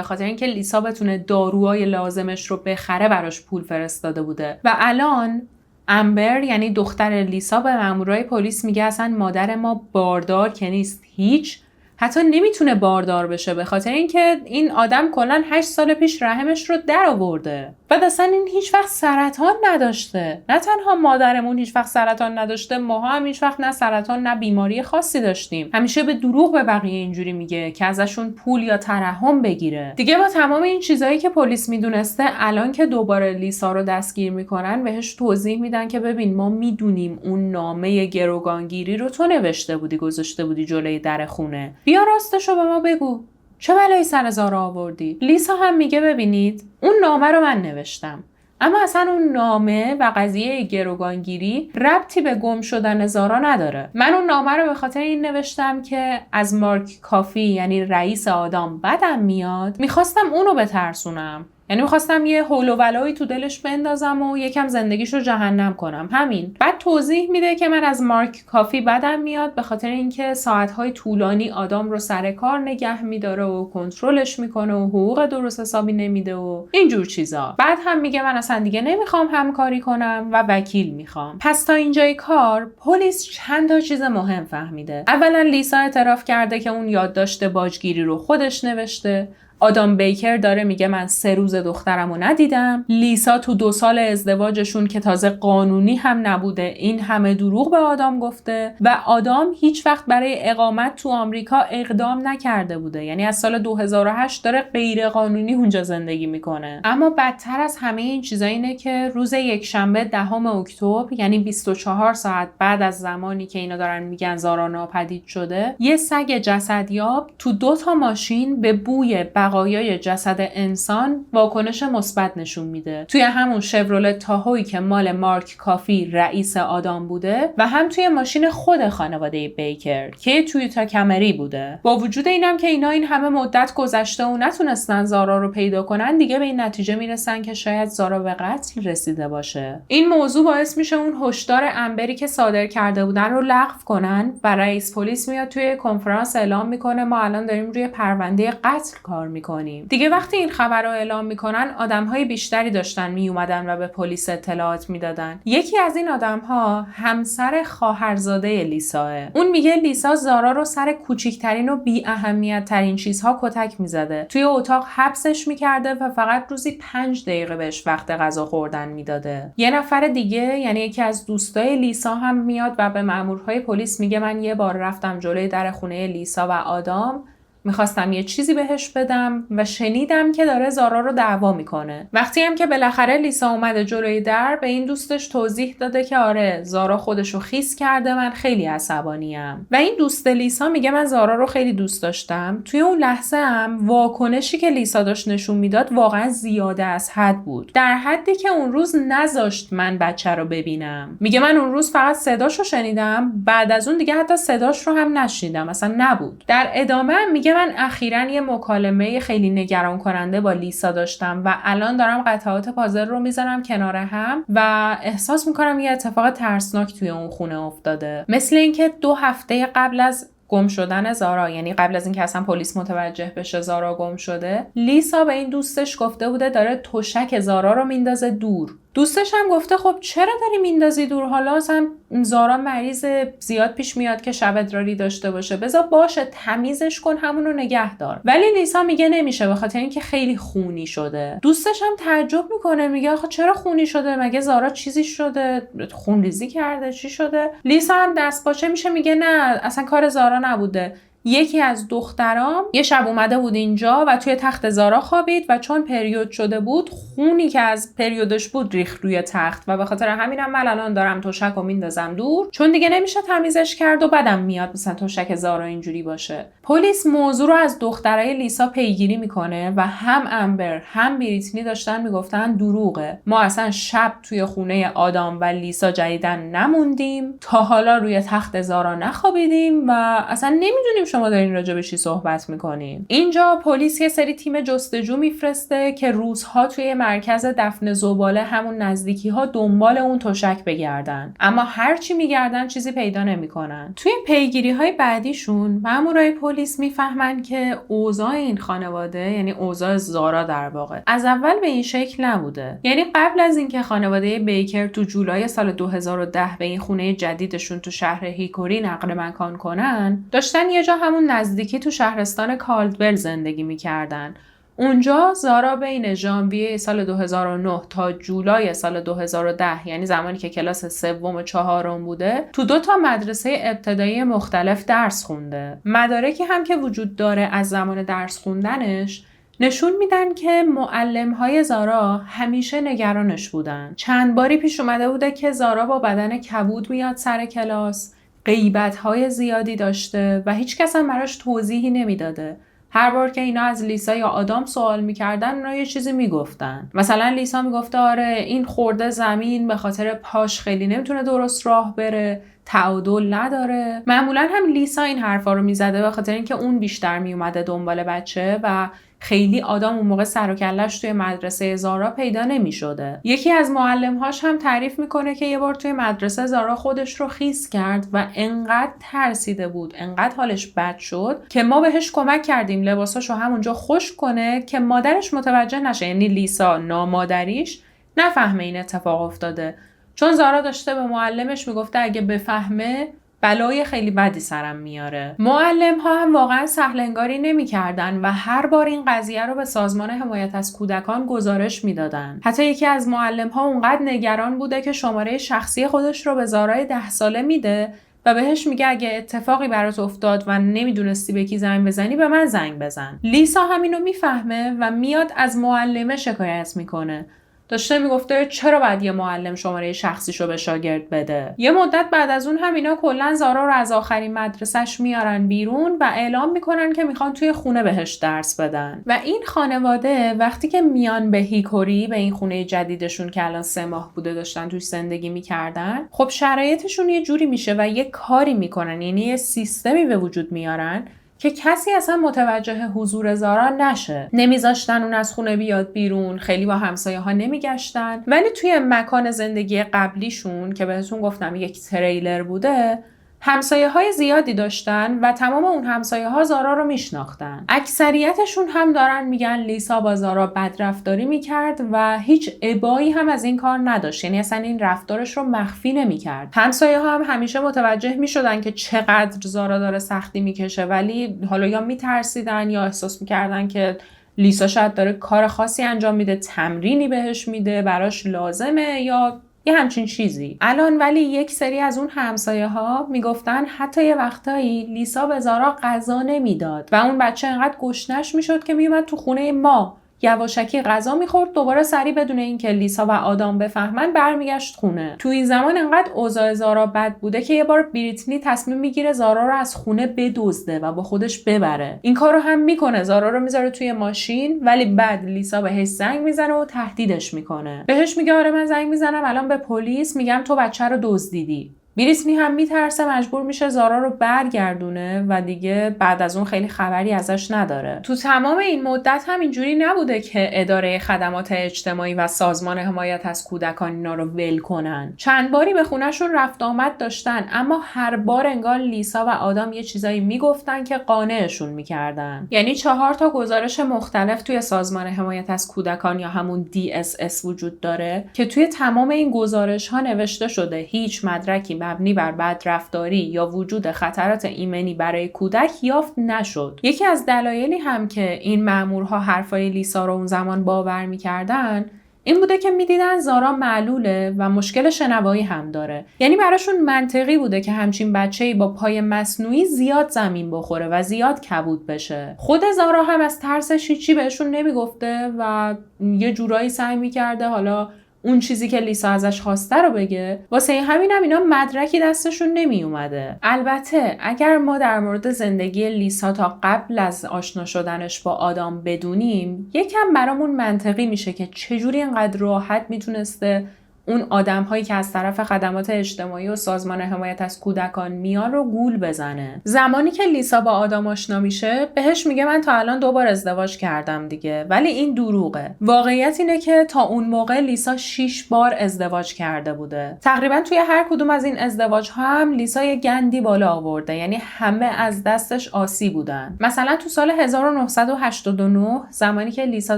خاطر اینکه لیسا بتونه داروهای لازمش رو بخره براش پول فرستاده بوده. و الان امبر یعنی دختر لیسا به مامورای پلیس میگه اصلا مادر ما باردار که نیست، هیچ، حتی نمیتونه باردار بشه به خاطر اینکه این آدم کلاً 8 سال پیش رحمش رو در آورده. بعد اصلا این هیچ وقت سرطان نداشته. نه تنها مادرمون هیچ وقت سرطان نداشته، ماها هم هیچ وقت نه سرطان نه بیماری خاصی داشتیم. همیشه به دروغ به بقیه اینجوری میگه که ازشون پول یا ترحم بگیره. دیگه با تمام این چیزایی که پلیس میدونسته، الان که دوباره لیسا رو دستگیر میکنن بهش توضیح میدن که ببین ما میدونیم اون نامه گروگانگیری رو تو نوشته بودی، گذاشته بودی جلوی در خونه. بیا راستشو به ما بگو، چه بلایی سر زارا آوردی؟ لیسا هم میگه ببینید اون نامه رو من نوشتم، اما اصلا اون نامه و قضیه گروگانگیری ربطی به گم شدن زارا نداره. من اون نامه رو به خاطر این نوشتم که از مارک کافی یعنی رئیس آدام بدم میاد، میخواستم اونو بترسونم. یعنی میخواستم یه هول و ولایی تو دلش بندازم و یکم زندگیشو جهنم کنم، همین. بعد توضیح میده که من از مارک کافی بدم میاد به خاطر اینکه ساعتهای طولانی آدم رو سر کار نگه میداره و کنترلش میکنه و حقوق درست حسابی نمیده و اینجور چیزا. بعد هم میگه من اصلا دیگه نمیخوام همکاری کنم و وکیل میخوام. پس تا اینجای کار پلیس چند تا چیز مهم فهمیده. اولا لیسا اعتراف کرده که اون یادداشت باجگیری رو خودش نوشته. آدام بیکر داره میگه من 3 روز دخترمو ندیدم. لیسا تو 2 سال ازدواجشون که تازه قانونی هم نبوده این همه دروغ به آدام گفته و آدام هیچ وقت برای اقامت تو آمریکا اقدام نکرده بوده. یعنی از سال 2008 داره غیر قانونی اونجا زندگی میکنه. اما بدتر از همه این چیزا اینه که روز یکشنبه 10 اکتبر یعنی 24 ساعت بعد از زمانی که اینا دارن میگن زارا ناپدید شده، یه سگ جسدیاب تو 2 تا ماشین به بوی بقایای جسد انسان واکنش مثبت نشون میده. توی همون شورولت تاهویی که مال مارک کافی رئیس آدام بوده و هم توی ماشین خود خانواده بیکر که تویوتا کمری بوده. با وجود اینم که اینا این همه مدت گذشته و نتونستن زارا رو پیدا کنن، دیگه به این نتیجه میرسن که شاید زارا به قتل رسیده باشه. این موضوع باعث میشه اون هشدار امبری که صادر کرده بودن رو لغو کنن و رئیس پلیس میاد توی کنفرانس اعلام میکنه ما الان داریم روی پرونده قتل کار میکنیم. دیگه وقتی این خبر رو اعلام میکنن آدمهای بیشتری داشتن میومدن و به پلیس اطلاعات میدادن. یکی از این آدمها همسر خواهرزاده لیساه. اون میگه لیسا زارا رو سر کوچیکترین و بی اهمیت ترین چیزها کتک میزده. توی اتاق حبسش میکرده و فقط روزی 5 دقیقه بهش وقت غذا خوردن میداده. یه نفر دیگه یعنی یکی از دوستای لیسا هم میاد و به مامورهای پلیس میگه من یه بار رفتم جلوی در خونه لیسا و آدام، میخواستم یه چیزی بهش بدم و شنیدم که داره زارا رو دعوا میکنه. وقتی هم که بالاخره لیسا اومده جلوی در، به این دوستش توضیح داده که آره زارا خودشو خیس کرده، من خیلی عصبانیم. و این دوست لیسا میگه من زارا رو خیلی دوست داشتم. توی اون لحظه هم واکنشی که لیسا داشت نشون میداد واقعا زیاده از حد بود، در حدی که اون روز نذاشت من بچه رو ببینم. میگه من اون روز فقط صداشو شنیدم، بعد از اون دیگه حتی صداش رو هم نشنیدم، اصلا نبود. در ادامه میگه من اخیراً یه مکالمه خیلی نگران کننده با لیسا داشتم و الان دارم قطعات پازل رو میذارم کنار هم و احساس میکنم یه اتفاق ترسناک توی اون خونه افتاده. مثل اینکه 2 هفته قبل از گم شدن زارا، یعنی قبل از اینکه اصلا پلیس متوجه بشه زارا گم شده، لیسا به این دوستش گفته بوده داره تشک زارا رو میندازه دور. دوستش هم گفته خب چرا داری میندازی دور؟ حالا اصلا زارا مریض، زیاد پیش میاد که شب ادراری داشته باشه، بذار باشه تمیزش کن، همونو نگه دار. ولی لیسا میگه نمیشه به خاطر اینکه خیلی خونی شده. دوستش هم تعجب میکنه، میگه آخه چرا خونی شده؟ مگه زارا چیزی شده؟ خونریزی کرده؟ چی شده؟ لیسا هم دست باشه میشه، میگه نه اصلا کار زارا نبوده، یکی از دخترام یه شب اومده بود اینجا و توی تخت زارا خوابید و چون پریود شده بود خونی که از پریودش بود ریخت روی تخت و به خاطر همینم من الان دارم تشک رو میندازم دور چون دیگه نمیشه تمیزش کرد و بدم میاد مثلا تشک زارا اینجوری باشه. پلیس موضوع رو از دخترای لیسا پیگیری میکنه و هم امبر هم بریتنی داشتن میگفتن دروغه، ما اصلا شب توی خونه آدام و لیسا جدیدن نموندیم، تا حالا روی تخت زارا نخوابیدیم و اصلا نمیدونیم شما دارین راجع به چی صحبت میکنین. اینجا پلیس یه سری تیم جستجو میفرسته که روزها توی مرکز دفن زباله همون نزدیکی ها دنبال اون تشک بگردن، اما هر چی میگردن چیزی پیدا نمیکنن. توی پیگیری های بعدیشون مامورای پلیس میفهمن که اوضاع این خانواده، یعنی اوضاع زارا در واقع، از اول به این شکل نبوده. یعنی قبل از اینکه خانواده بیکر تو جولای سال 2010 به این خونه جدیدشون تو شهر هیکوری نقل مکان کنن، داشتن یه جا همون نزدیکی تو شهرستان کالدول زندگی میکردن. اونجا زارا بین ژانویه سال 2009 تا جولای سال 2010، یعنی زمانی که کلاس سوم و چهارم بوده، تو 2 مدرسه ابتدایی مختلف درس خونده. مدارکی هم که وجود داره از زمان درس خوندنش نشون میدن که معلم‌های زارا همیشه نگرانش بودن. چند باری پیش اومده بوده که زارا با بدن کبود میاد سر کلاس، غیبت‌های زیادی داشته و هیچ کس هم براش توضیحی نمیداده. هر بار که اینا از لیسا یا آدام سوال میکردن اونا یه چیزی میگفتن. مثلا لیسا میگفته آره این خورده زمین به خاطر پاش خیلی نمیتونه درست راه بره، تعادل نداره. معمولا هم لیسا این حرفا رو میزده به خاطر اینکه اون بیشتر میومده دنبال بچه و خیلی آدم اون موقع سر و کله‌اش توی مدرسه زارا پیدا نمی‌شده. یکی از معلم‌هاش هم تعریف میکنه که یه بار توی مدرسه زارا خودش رو خیس کرد و انقدر ترسیده بود، انقدر حالش بد شد که ما بهش کمک کردیم لباساشو همونجا خشک کنه که مادرش متوجه نشه، یعنی لیسا نامادریش نفهمه این اتفاق افتاده. چون زارا داشته به معلمش میگفته اگه بفهمه بلای خیلی بدی سرم میاره. معلم ها هم واقعا سهلنگاری نمی کردن و هر بار این قضیه رو به سازمان حمایت از کودکان گزارش میدادن. حتی یکی از معلم ها اونقدر نگران بوده که شماره شخصی خودش رو به زارای 10 ساله میده و بهش میگه اگه اتفاقی برات افتاد و نمیدونستی به کی زنگ بزنی به من زنگ بزن. لیسا همینو میفهمه و میاد از معلمه شکایت میکنه. داشته میگفته چرا باید یه معلم شماره شخصیشو به شاگرد بده. یه مدت بعد از اون هم اینا کلا زارا رو از آخرین مدرسه‌اش میارن بیرون و اعلام میکنن که میخوان توی خونه بهش درس بدن. و این خانواده وقتی که میان به هیکوری، به این خونه جدیدشون که الان 3 ماه بوده داشتن توش زندگی میکردن، خب شرایطشون یه جوری میشه و یه کاری میکنن، یعنی یه سیستمی به وجود میارن که کسی اصلا متوجه حضور زارا نشه. نمیذاشتن اون از خونه بیاد بیرون، خیلی با همسایه ها نمیگشتن، ولی توی مکان زندگی قبلیشون که بهتون گفتم یک تریلر بوده، همسایه های زیادی داشتن و تمام اون همسایه ها زارا رو میشناختن. اکثریتشون هم دارن میگن لیسا با زارا بدرفتاری میکرد و هیچ ابایی هم از این کار نداشت، یعنی اصلا این رفتارش رو مخفی نمیکرد. همسایه ها هم همیشه متوجه میشدن که چقدر زارا داره سختی میکشه، ولی حالا یا میترسیدن یا احساس میکردن که لیسا شاید داره کار خاصی انجام میده، تمرینی بهش میده، براش لازمه یا یه همچین چیزی. الان ولی یک سری از اون همسایه ها میگفتن حتی یه وقتایی لیسا به زارا غذا نمیداد و اون بچه انقدر گشنش میشد که میومد تو خونه ما یواشکی غذا میخورد، دوباره سری بدون اینکه لیسا و آدام بفهمن برمیگشت خونه. تو این زمان انقدر اوضاع زارا بد بوده که یه بار بریتنی تصمیم میگیره زارا رو از خونه بدزده و با خودش ببره. این کارو هم میکنه، زارا رو میذاره توی ماشین، ولی بعد لیسا بهش زنگ میزنه و تهدیدش میکنه. بهش میگه آره من زنگ میزنم الان به پلیس، میگم تو بچه رو دزدیدی. بریتنی هم میترسه، مجبور میشه زارا رو برگردونه و دیگه بعد از اون خیلی خبری ازش نداره. تو تمام این مدت هم اینجوری نبوده که اداره خدمات اجتماعی و سازمان حمایت از کودکان اینا رو ول کنن. چند باری به خونهشون رفت آمد داشتن، اما هر بار انگار لیسا و آدم یه چیزایی میگفتن که قانعشون میکردن. یعنی 4 گزارش مختلف توی سازمان حمایت از کودکان یا همون DSS وجود داره که توی تمام این گزارش ها نوشته شده هیچ مدرکی مبنی بر بدرفتاری یا وجود خطرات ایمنی برای کودک یافت نشد. یکی از دلایلی هم که این مامورها حرفای لیسا رو اون زمان باور می‌کردن این بوده که میدیدن زارا معلوله و مشکل شنوایی هم داره. یعنی براشون منطقی بوده که همچین بچه‌ای با پای مصنوعی زیاد زمین بخوره و زیاد کبود بشه. خود زارا هم از ترسش هیچی بهشون نمیگفته و یه جورایی سعی میکرده حالا اون چیزی که لیسا ازش خواسته رو بگه. واسه همینم اینا مدرکی دستشون نمی اومده. البته اگر ما در مورد زندگی لیسا تا قبل از آشنا شدنش با آدام بدونیم، یکم برامون منطقی میشه که چجوری اینقدر راحت میتونسته اون آدم‌هایی که از طرف خدمات اجتماعی و سازمان حمایت از کودکان میان رو گول بزنه. زمانی که لیسا با آدم آشنا میشه، بهش میگه من تا الان 2 بار ازدواج کردم دیگه، ولی این دروغه. واقعیت اینه که تا اون موقع لیسا 6 بار ازدواج کرده بوده. تقریبا توی هر کدوم از این ازدواج‌ها هم لیسا یه گندی بالا آورده، یعنی همه از دستش آسی بودن. مثلا تو سال 1989 زمانی که لیسا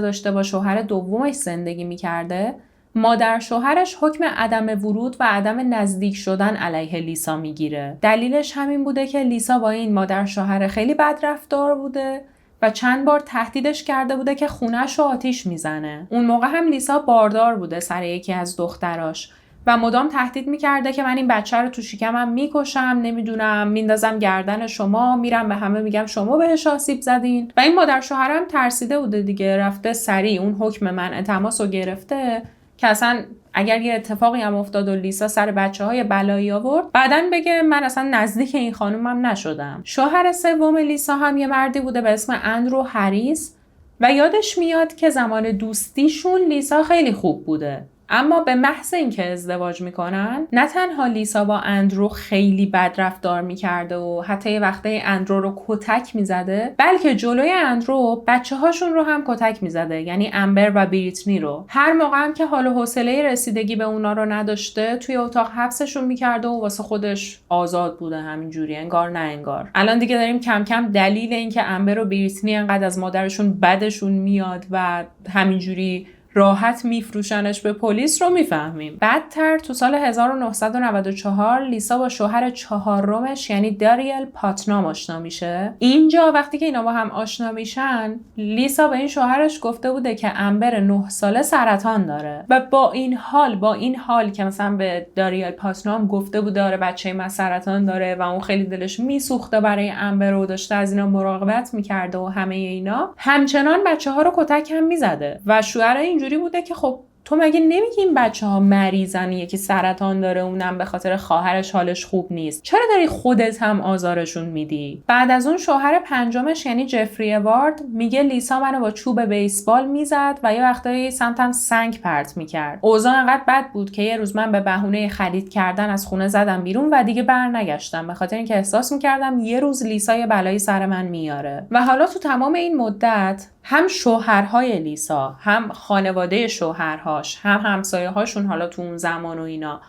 داشته با شوهر دومش زندگی می‌کرده، مادر شوهرش حکم عدم ورود و عدم نزدیک شدن علیه لیسا میگیره. دلیلش همین بوده که لیسا با این مادر شوهر خیلی بدرفتار بوده و چند بار تهدیدش کرده بوده که خونه‌ش رو آتیش میزنه. اون موقع هم لیسا باردار بوده سر یکی از دختراش و مدام تهدید میکرده که من این بچه رو تو شکمم میکشم، نمیدونم میندازم گردن شما، میرم به همه میگم شما بهش آسیب زدین. و این مادر شوهرم ترسیده بوده دیگه، رفته سریع اون حکم منع تماس رو گرفته که اصلا اگر یه اتفاقی هم افتاد و لیسا سر بچه‌های بلایی آورد، بعداً بگه من اصلا نزدیک این خانومم نشدم. شوهر سوم لیسا هم یه مردی بوده به اسم اندرو هریس و یادش میاد که زمان دوستیشون لیسا خیلی خوب بوده. اما به محض اینکه ازدواج میکنن، نه تنها لیسا با اندرو خیلی بد رفتار میکرده و حتی یه وقته اندرو رو کتک میزده، بلکه جلوی اندرو بچه هاشون رو هم کتک میزده، یعنی امبر و بریتنی رو. هر موقع هم که حال و حوصله رسیدگی به اونا رو نداشته، توی اتاق حبسشون میکرده و واسه خودش آزاد بوده، همینجوری انگار نه انگار. الان دیگه داریم کم کم دلیل اینکه امبر و بریتنی انقدر از مادرشون بدشون میاد و همینجوری راحت میفروشنش به پلیس رو میفهمیم. بعدتر تو سال 1994 لیسا با شوهر چهارمش یعنی داریل پاتنام آشنا میشه. اینجا وقتی که اینا با هم آشنا میشن، لیسا به این شوهرش گفته بوده که امبر 9 ساله سرطان داره و با این حال که مثلا به داریل پاتنام گفته بوده داره بچه من سرطان داره و اون خیلی دلش میسوخته برای امبر و داشته از اینا مراقبت میکرده و همه اینا، همچنان بچه ها رو کتک هم میزده و شوهر اینجوری بوده که خب تو مگه نمیگی این بچه ها مریضن، یکی سرطان داره اونم به خاطر خواهرش حالش خوب نیست، چرا داری خودت هم آزارشون میدی؟ بعد از اون شوهر پنجمش یعنی جفری اوارد میگه لیسا منو با چوب بیسبال میزد و یه وقتایی سمتم سنگ پرت میکرد. اوضاع انقدر بد بود که یه روز من به بهونه خرید کردن از خونه زدم بیرون و دیگه برنگشتم، به خاطر اینکه احساس میکردم یه روز لیسا یه بلایی سر من میاره. و حالا تو تمام این مدت هم شوهرهای لیسا، هم خانواده شوهرهاش، هم همسایه‌هاشون حالا تو اون زمان و اینا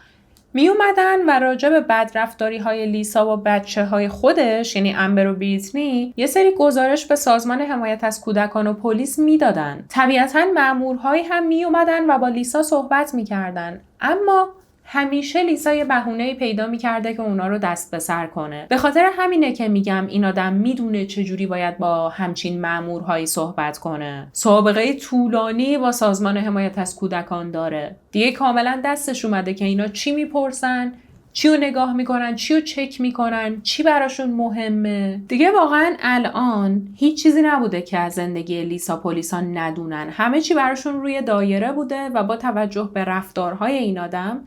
می اومدن و راجع به بدرفتاری‌های لیسا و بچه‌های خودش یعنی امبر و بریتنی یه سری گزارش به سازمان حمایت از کودکان و پلیس میدادن. طبیعتاً مأمورهایی هم می اومدن و با لیسا صحبت می‌کردن، اما همیشه لیسا یه بهونه‌ای پیدا می‌کرده که اونا رو دست به سر کنه. به خاطر همینه که میگم این آدم میدونه چجوری باید با همچین مأمورهایی صحبت کنه. سابقه طولانی با سازمان حمایت از کودکان داره. دیگه کاملا دستش اومده که اینا چی میپرسن، چی رو نگاه میکنن، چی رو چک میکنن، چی براشون مهمه. دیگه واقعا الان هیچ چیزی نبوده که از زندگی لیسا پلیسا ندونن. همه چی براشون روی دایره بوده و با توجه به رفتارهای این آدم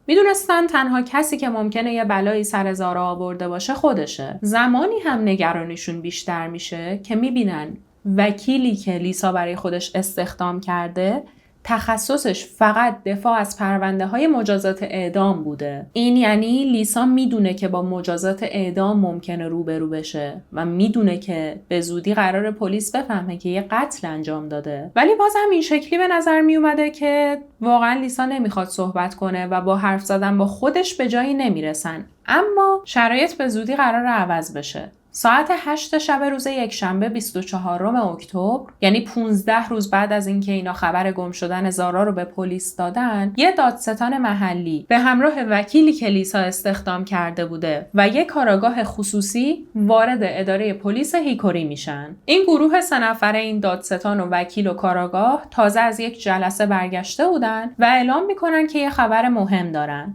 میدونستن تنها کسی که ممکنه یه بلایی سر زارا آورده باشه خودشه. زمانی هم نگرانیشون بیشتر میشه که میبینن وکیلی که لیسا برای خودش استخدام کرده تخصصش فقط دفاع از پرونده های مجازات اعدام بوده. این یعنی لیسا میدونه که با مجازات اعدام ممکنه روبرو بشه و میدونه که به زودی قرار پلیس بفهمه که یه قتل انجام داده. ولی باز هم این شکلی به نظر می اومده که واقعا لیسا نمیخواد صحبت کنه و با حرف زدن با خودش به جایی نمیرسن. اما شرایط به زودی قرار عوض بشه. ساعت 8 شب روز یکشنبه 24 اکتبر، یعنی 15 روز بعد از اینکه اینا خبر گم شدن زارا رو به پلیس دادن، یه دادستان محلی به همراه وکیلی که لیسا استخدام کرده بوده و یک کاراگاه خصوصی وارد اداره پلیس هیکوری میشن. این گروه 3 نفره، این دادستان و وکیل و کاراگاه، تازه از یک جلسه برگشته بودن و اعلام میکنن که یه خبر مهم دارن.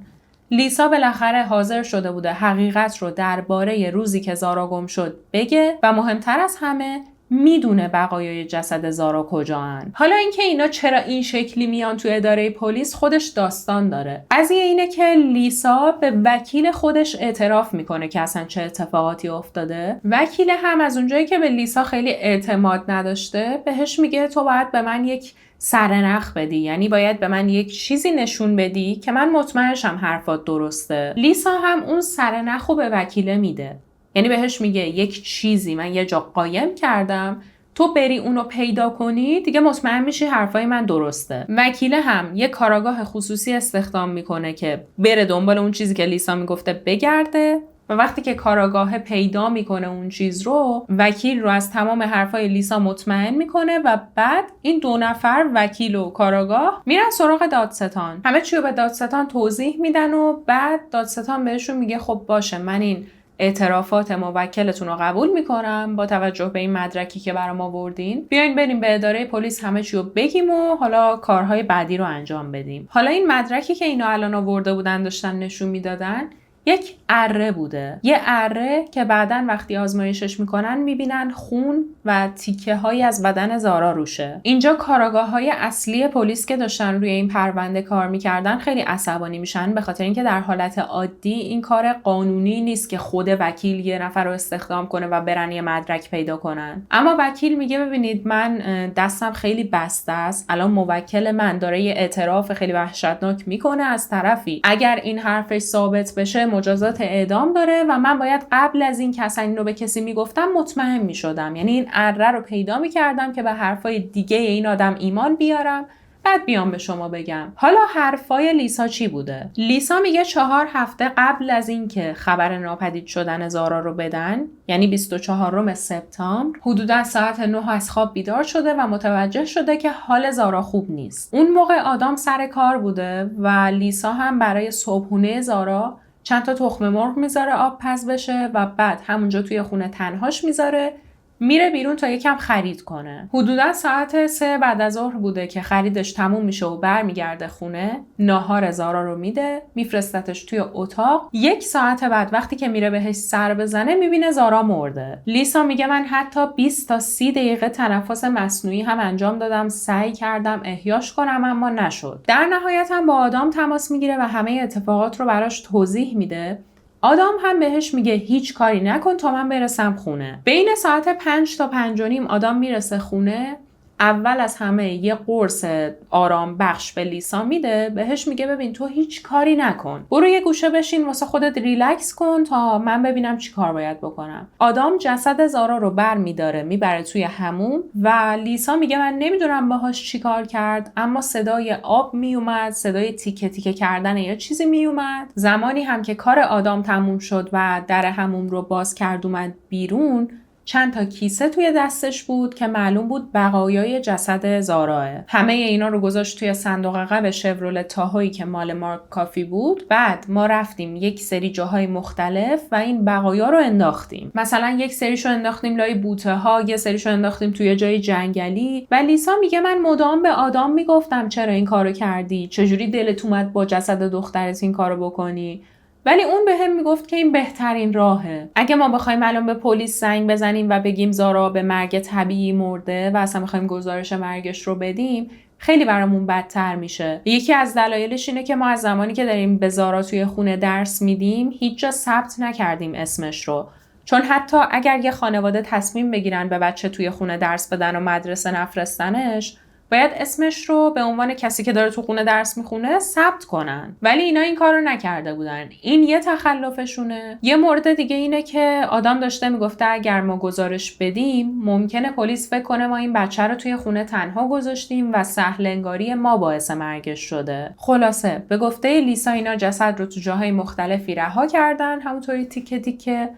لیسا بالاخره حاضر شده بوده حقیقت رو درباره روزی که زارا گم شد بگه و مهمتر از همه میدونه بقایای جسد زارا کجاان. حالا اینکه اینا چرا این شکلی میان تو اداره پلیس خودش داستان داره. قضیه اینه که لیسا به وکیل خودش اعتراف میکنه که اصلا چه اتفاقاتی افتاده. وکیل هم از اونجایی که به لیسا خیلی اعتماد نداشته بهش میگه تو باید به من یک سرنخ بدی، یعنی باید به من یک چیزی نشون بدی که من مطمئن شم حرفات درسته. لیسا هم اون سرنخ رو به وکیله میده، یعنی بهش میگه یک چیزی من یه جا قایم کردم، تو بری اونو پیدا کنی دیگه مطمئن میشی حرفای من درسته. وکیله هم یه کاراگاه خصوصی استخدام میکنه که بره دنبال اون چیزی که لیسا میگفته بگرده و وقتی که کاراگاه پیدا میکنه اون چیز رو، وکیل رو از تمام حرفای لیسا مطمئن میکنه و بعد این 2 نفر وکیل و کاراگاه میرن سراغ دادستان. همه چی رو به دادستان توضیح میدن و بعد دادستان بهشون میگه خب باشه، من این اعترافات موکلتون رو قبول میکنم با توجه به این مدرکی که برام آوردین. بیاین بریم به اداره پلیس همه چی رو بگیم و حالا کارهای بعدی رو انجام بدیم. حالا این مدرکی که اینا الان آورده بودن داشتن نشون میدادن یک اره بوده. یه اره که بعداً وقتی آزمایشش میکنن میبینن خون و تیکه هایی از بدن زارا روشه. اینجا کاراگاه های اصلی پلیس که داشتن روی این پرونده کار میکردن خیلی عصبانی میشن، به خاطر اینکه در حالت عادی این کار قانونی نیست که خود وکیل یه نفر رو استخدام کنه و برن یه مدرک پیدا کنن. اما وکیل میگه ببینید من دستم خیلی بسته است، الان موکل من داره یه اعتراف خیلی وحشتناک میکنه از طرفی، اگر این حرفش ثابت بشه مجازات اعدام داره و من باید قبل از این که اصلا اینو به کسی میگفتم مطمئن میشدم، یعنی این اره رو پیدا میکردم که به حرفای دیگه این آدم ایمان بیارم بعد بیام به شما بگم. حالا حرفای لیسا چی بوده؟ لیسا میگه 4 هفته قبل از این که خبر ناپدید شدن زارا رو بدن، یعنی 24 سپتامبر، حدودا ساعت 9 از خواب بیدار شده و متوجه شده که حال زارا خوب نیست. اون موقع آدم سر کار بوده و لیسا هم برای صبحونه زارا چند تا تخم مرغ میذاره آب پز بشه و بعد همونجا توی خونه تنهاش میذاره، میره بیرون تا یکم خرید کنه. حدودا ساعت 3 بعد از ظهر بوده که خریدش تموم میشه و برمیگرده خونه، ناهار زارا رو میده، میفرستتش توی اتاق. 1 ساعت بعد وقتی که میره بهش سر بزنه میبینه زارا مرده. لیسا میگه من حتی 20 تا 30 دقیقه تنفس مصنوعی هم انجام دادم، سعی کردم احیاش کنم اما نشد. در نهایت هم با آدم تماس میگیره و همه اتفاقات رو براش توضیح میده. آدم هم بهش میگه هیچ کاری نکن تا من برسم خونه. بین ساعت 5 تا 5 و نیم آدم میرسه خونه. اول از همه یه قرص آرام بخش به لیسا میده، بهش میگه ببین تو هیچ کاری نکن، برو یه گوشه بشین واسه خودت ریلکس کن تا من ببینم چی کار باید بکنم. آدم جسد زارا رو بر میداره میبره توی حموم و لیسا میگه من نمیدونم باهاش چی کار کرد، اما صدای آب میومد، صدای تیکه تیکه کردن یه چیزی میومد. زمانی هم که کار آدم تموم شد و در حموم رو باز کرد اومد بیرون، چند تا کیسه توی دستش بود که معلوم بود بقایای جسد زاراه. همه اینا رو گذاشت توی صندوق عقب شورولت تاهویی که مال مارک کافی بود. بعد ما رفتیم یک سری جاهای مختلف و این بقایا رو انداختیم. مثلا یک سریشو انداختیم لای بوته ها، یه سریشو انداختیم توی جای جنگلی. و لیسا میگه من مدام به آدم میگفتم چرا این کارو کردی؟ چجوری دلت اومد با جسد دخترت این کارو بکنی؟ ولی اون بهم میگفت که این بهترین راهه. اگه ما بخوایم الان به پلیس زنگ بزنیم و بگیم زارا به مرگ طبیعی مرده و اصلا بخوایم گزارش مرگش رو بدیم، خیلی برامون بدتر میشه. یکی از دلایلش اینه که ما از زمانی که داریم به زارا توی خونه درس میدیم هیچ جا ثبت نکردیم اسمش رو. چون حتی اگر یه خانواده تصمیم بگیرن به بچه توی خونه درس بدن و مدرسه نفرستنش، باید اسمش رو به عنوان کسی که داره تو خونه درس میخونه ثبت کنن. ولی اینا این کارو نکرده بودن. این یه تخلفشونه. یه مورد دیگه اینه که آدم داشته میگفته اگر ما گزارش بدیم ممکنه پلیس فکر کنه ما این بچه رو توی خونه تنها گذاشتیم و سهلنگاری ما باعث مرگش شده. خلاصه به گفته لیسا اینا جسد رو تو جاهای مختلفی رها کردن، همونطوری تیکه تیکه،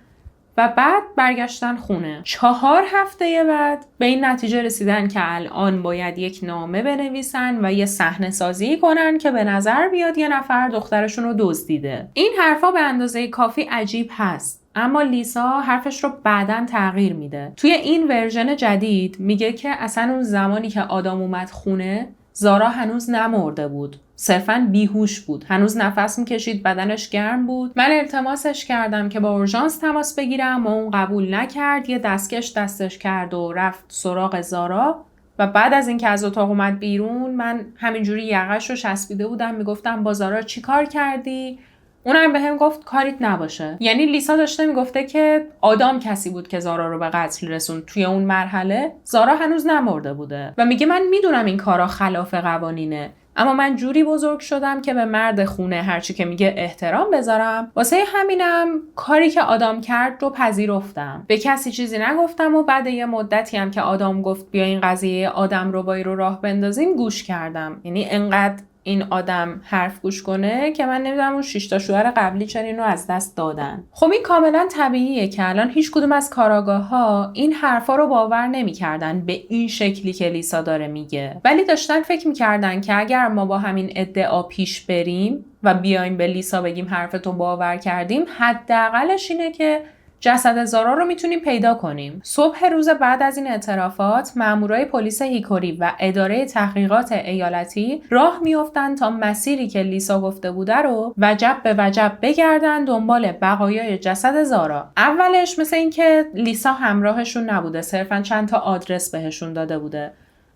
و بعد برگشتن خونه. 4 هفته بعد به این نتیجه رسیدن که الان باید یک نامه بنویسن و یه صحنه سازی کنن که به نظر بیاد یه نفر دخترشون رو دزدیده. این حرفا به اندازه کافی عجیب هست، اما لیسا حرفش رو بعداً تغییر میده. توی این ورژن جدید میگه که اصلا اون زمانی که آدم اومد خونه، زارا هنوز نمرده بود، صرفاً بیهوش بود، هنوز نفس میکشید، بدنش گرم بود. من التماسش کردم که با اورژانس تماس بگیرم و اون قبول نکرد. یه دستکش دستش کرد و رفت سراغ زارا و بعد از اینکه از اتاق اومد بیرون، من همینجوری یقه‌شو چسبیده بودم، میگفتم با زارا چی کار کردی؟ اونم بهم گفت کاریت نباشه. یعنی لیسا داشته میگفته که آدم کسی بود که زارا رو به قتل رسوند. توی اون مرحله زارا هنوز نمرده بوده و میگه من میدونم این کارا خلاف قوانینه، اما من جوری بزرگ شدم که به مرد خونه هرچی که میگه احترام بذارم. واسه همینم کاری که آدم کرد رو پذیرفتم. به کسی چیزی نگفتم و بعد یه مدتی هم که آدم گفت بیا این قضیه آدم ربایی رو راه بندازیم گوش کردم. یعنی انقدر این آدم حرف گوش کنه که من نمیدونم اون 6 تا شوهر قبلی چرا اینو از دست دادن. خب این کاملا طبیعیه که الان هیچ کدوم از کاراگاه‌ها این حرفا رو باور نمی‌کردن به این شکلی که لیسا داره میگه، ولی داشتن فکر می‌کردن که اگر ما با همین ادعا پیش بریم و بیایم به لیسا بگیم حرفتو باور کردیم، حداقلش اینه که جسد زارا رو میتونیم پیدا کنیم. صبح روز بعد از این اعترافات، مامورای پلیس هیکوری و اداره تحقیقات ایالتی راه میافتن تا مسیری که لیسا گفته بوده رو وجب به وجب بگردن دنبال بقایای جسد زارا. اولش مثل این که لیسا همراهشون نبوده، صرفاً چند تا آدرس بهشون داده بوده.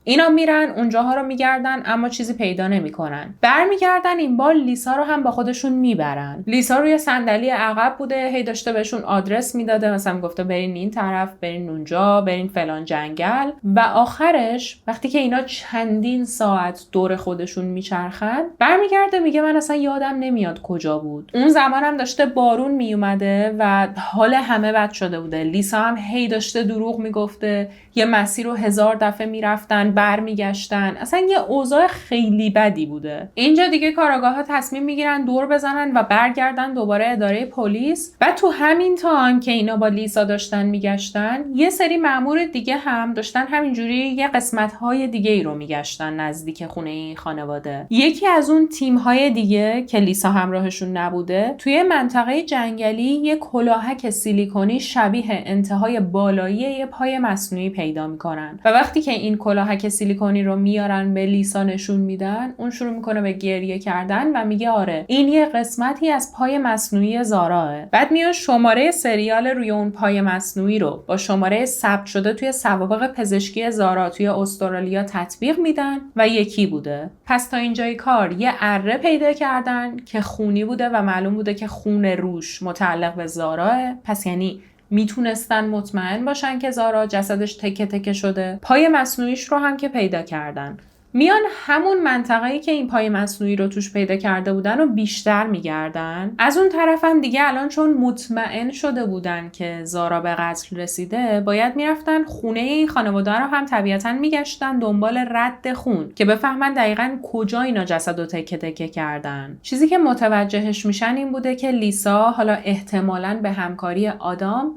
اینا میرن اونجاها رو میگردن اما چیزی پیدا نمیکنن. برمیگردن این بار لیسا رو هم با خودشون میبرن. لیسا روی صندلی عقب بوده، هی داشته بهشون آدرس میداده، مثلا گفته برین این طرف، برین اونجا، برین فلان جنگل. و آخرش وقتی که اینا چندین ساعت دور خودشون میچرخن، برمیگرده میگه من اصلا یادم نمیاد کجا بود. اون زمانم داشته بارون میومده و حال همه بد شده بوده. لیسا هم هی داشته دروغ میگفته، یه مسیر رو 1000 دفعه میرفتن برمیگشتن، اصلا یه اوضاع خیلی بدی بوده. اینجا دیگه کاراگاه‌ها تصمیم میگیرن دور بزنن و برگردن دوباره اداره پلیس. و تو همین تایم که اینا با لیسا داشتن میگشتن، یه سری مأمور دیگه هم داشتن همینجوری یه قسمت‌های دیگه ای رو میگشتن نزدیک خونه این خانواده. یکی از اون تیم‌های دیگه که لیسا همراهشون نبوده، توی منطقه جنگلی یه کلاهک سیلیکونی شبیه انتهای بالایی یه پای مصنوعی پیدا میکنن و وقتی که این کلاهک سیلیکونی رو میارن به لیسا نشون میدن، اون شروع میکنه به گریه کردن و میگه آره این یه قسمتی از پای مصنوعی زاراه. بعد میان شماره سریال روی اون پای مصنوعی رو با شماره ثبت شده توی سوابق پزشکی زارا توی استرالیا تطبیق میدن و یکی بوده. پس تا اینجای کار یه اره پیدا کردن که خونی بوده و معلوم بوده که خون روش متعلق به زاراه. پس یعنی میتونستن مطمئن باشن که زارا جسدش تکه تکه شده. پای مصنوعیش رو هم که پیدا کردن، میان همون منطقه‌ای که این پای مصنوعی رو توش پیدا کرده بودن و بیشتر میگردن. از اون طرف هم دیگه الان چون مطمئن شده بودن که زارا به قتل رسیده، باید میرفتن خونه این خانواده رو هم طبیعتاً میگشتن دنبال رد خون که بفهمن دقیقاً کجا اینا جسدو تکه تکه کردن. چیزی که متوجهش میشن این بوده که لیسا حالا احتمالاً به همکاری آدم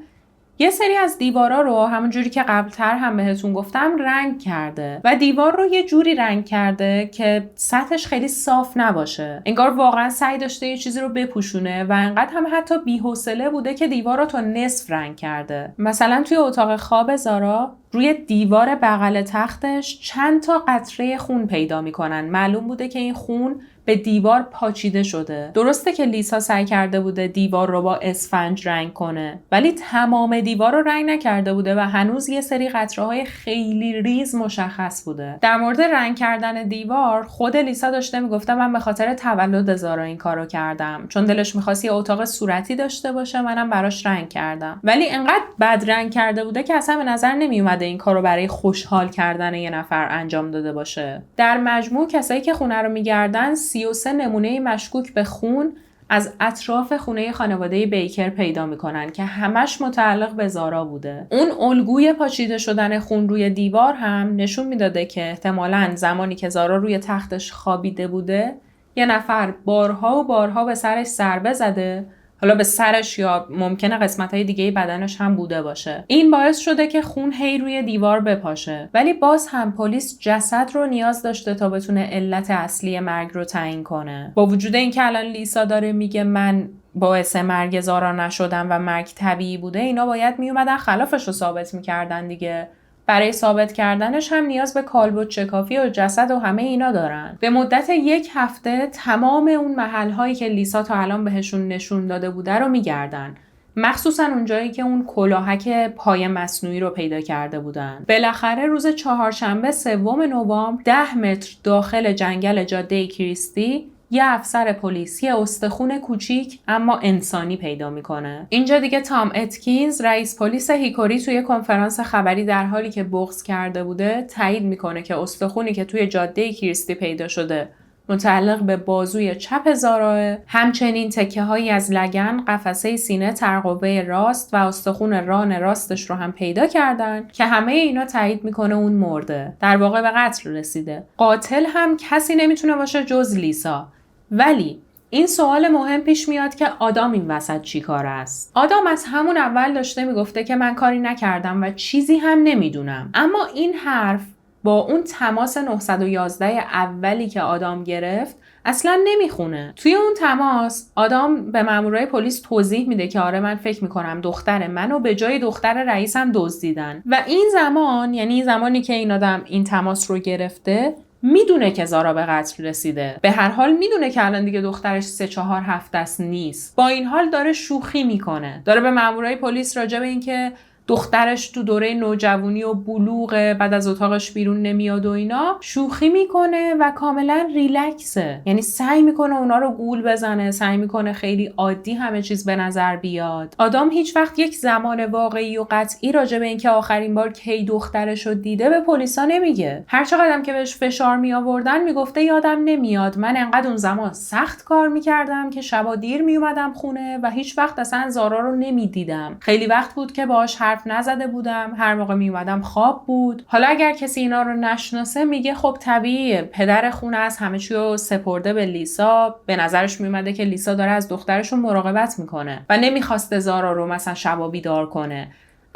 یه سری از دیوارا رو همون جوری که قبلتر هم بهتون گفتم رنگ کرده و دیوار رو یه جوری رنگ کرده که سطحش خیلی صاف نباشه. انگار واقعا سعی داشته یه چیزی رو بپوشونه و انقدر هم حتی بی‌حوصله بوده که دیوار رو تا نصف رنگ کرده. مثلا توی اتاق خواب زارا روی دیوار بغل تختش چند تا قطره خون پیدا میکنن. معلوم بوده که این خون به دیوار پاچیده شده. درسته که لیسا سعی کرده بوده دیوار رو با اسفنج رنگ کنه، ولی تمام دیوار رو رنگ نکرده بوده و هنوز یه سری قطره‌های خیلی ریز مشخص بوده. در مورد رنگ کردن دیوار، خود لیسا داشته میگفته من به خاطر تولد زارا این کارو کردم، چون دلش می‌خواست یه اتاق صورتی داشته باشه، منم براش رنگ کردم. ولی انقدر بد رنگ کرده بوده که اصلا به نظر نمیومده این کارو برای خوشحال کردن یه نفر انجام داده باشه. در مجموع کسایی که خونه رو می‌گردن 33 نمونه مشکوک به خون از اطراف خونه خانواده بیکر پیدا میکنن که همش متعلق به زارا بوده. اون الگوی پاچیده شدن خون روی دیوار هم نشون میداده که احتمالاً زمانی که زارا روی تختش خوابیده بوده، یه نفر بارها و بارها به سرش ضربه زده حالا به سرش یا ممکنه قسمت‌های دیگه بدنش هم بوده باشه. این باعث شده که خون هی روی دیوار بپاشه. ولی باز هم پلیس جسد رو نیاز داشته تا بتونه علت اصلی مرگ رو تعیین کنه. با وجود اینکه الان لیسا داره میگه من باعث مرگ زارا نشدم و مرگ طبیعی بوده، اینا باید میومدن خلافش رو ثابت میکردن دیگه. برای ثابت کردنش هم نیاز به کالبد شکافی و جسد و همه اینا دارن. به مدت 1 هفته تمام اون محل‌هایی که لیسا تا الان بهشون نشون داده بوده رو میگردن. مخصوصا اونجایی که اون کلاهک پای مصنوعی رو پیدا کرده بودن. بالاخره روز چهارشنبه 3 نوامبر 10 متر داخل جنگل جاده کریستی یه افسر پلیس یه استخون کوچیک اما انسانی پیدا میکنه. اینجا دیگه تام اتکینز رئیس پلیس هیکوری توی کنفرانس خبری در حالی که بغض کرده بوده تایید میکنه که استخونی که توی جاده کریستی پیدا شده متعلق به بازوی چپ زارا، همچنین تکه‌هایی از لگن، قفسه سینه، ترقوه راست و استخون ران راستش رو هم پیدا کردن که همه اینا تایید میکنه اون مرده. در واقع به قتل رسیده. قاتل هم کسی نمیتونه باشه جز لیسا. ولی این سوال مهم پیش میاد که آدام این وسط چی کار است؟ آدام از همون اول داشته میگفته که من کاری نکردم و چیزی هم نمیدونم. اما این حرف با اون تماس 911 اولی که آدام گرفت اصلا نمیخونه. توی اون تماس آدام به مامورای پلیس توضیح میده که آره من فکر میکنم دختر منو به جای دختر رئیسم دزدیدن و این زمان، یعنی زمانی که این آدم این تماس رو گرفته، میدونه که زارا به قتل رسیده. به هر حال میدونه که الان دیگه دخترش 3-4 هفته است نیست. با این حال داره شوخی میکنه. داره به مامورای پلیس راجع به این که دخترش تو دوره نوجوانی و بلوغ، بعد از اتاقش بیرون نمیاد و اینا شوخی میکنه و کاملا ریلکسه. یعنی سعی میکنه اونا رو گول بزنه، سعی میکنه خیلی عادی همه چیز به نظر بیاد. آدم هیچ وقت یک زمان واقعی و قطعی راجع به اینکه آخرین بار کی دخترش رو دیده به پلیسا نمیگه. هر چقدرم که بهش فشار می آوردن میگفته یادم نمیاد، من انقدر اون زمان سخت کار میکردم که شبا دیر میومدم خونه و هیچ وقت اصلا زارا رو نمیدیدم. خیلی وقت بود که باهاش نزده بودم، هر موقع میومدم خواب بود. حالا اگر کسی اینا رو نشناسه میگه خب طبیعیه، پدر خونه از همه چی رو سپرده به لیسا، به نظرش میومده که لیسا داره از دخترشون مراقبت میکنه و نمیخواسته زارا رو مثلا شبا بیدار کنه.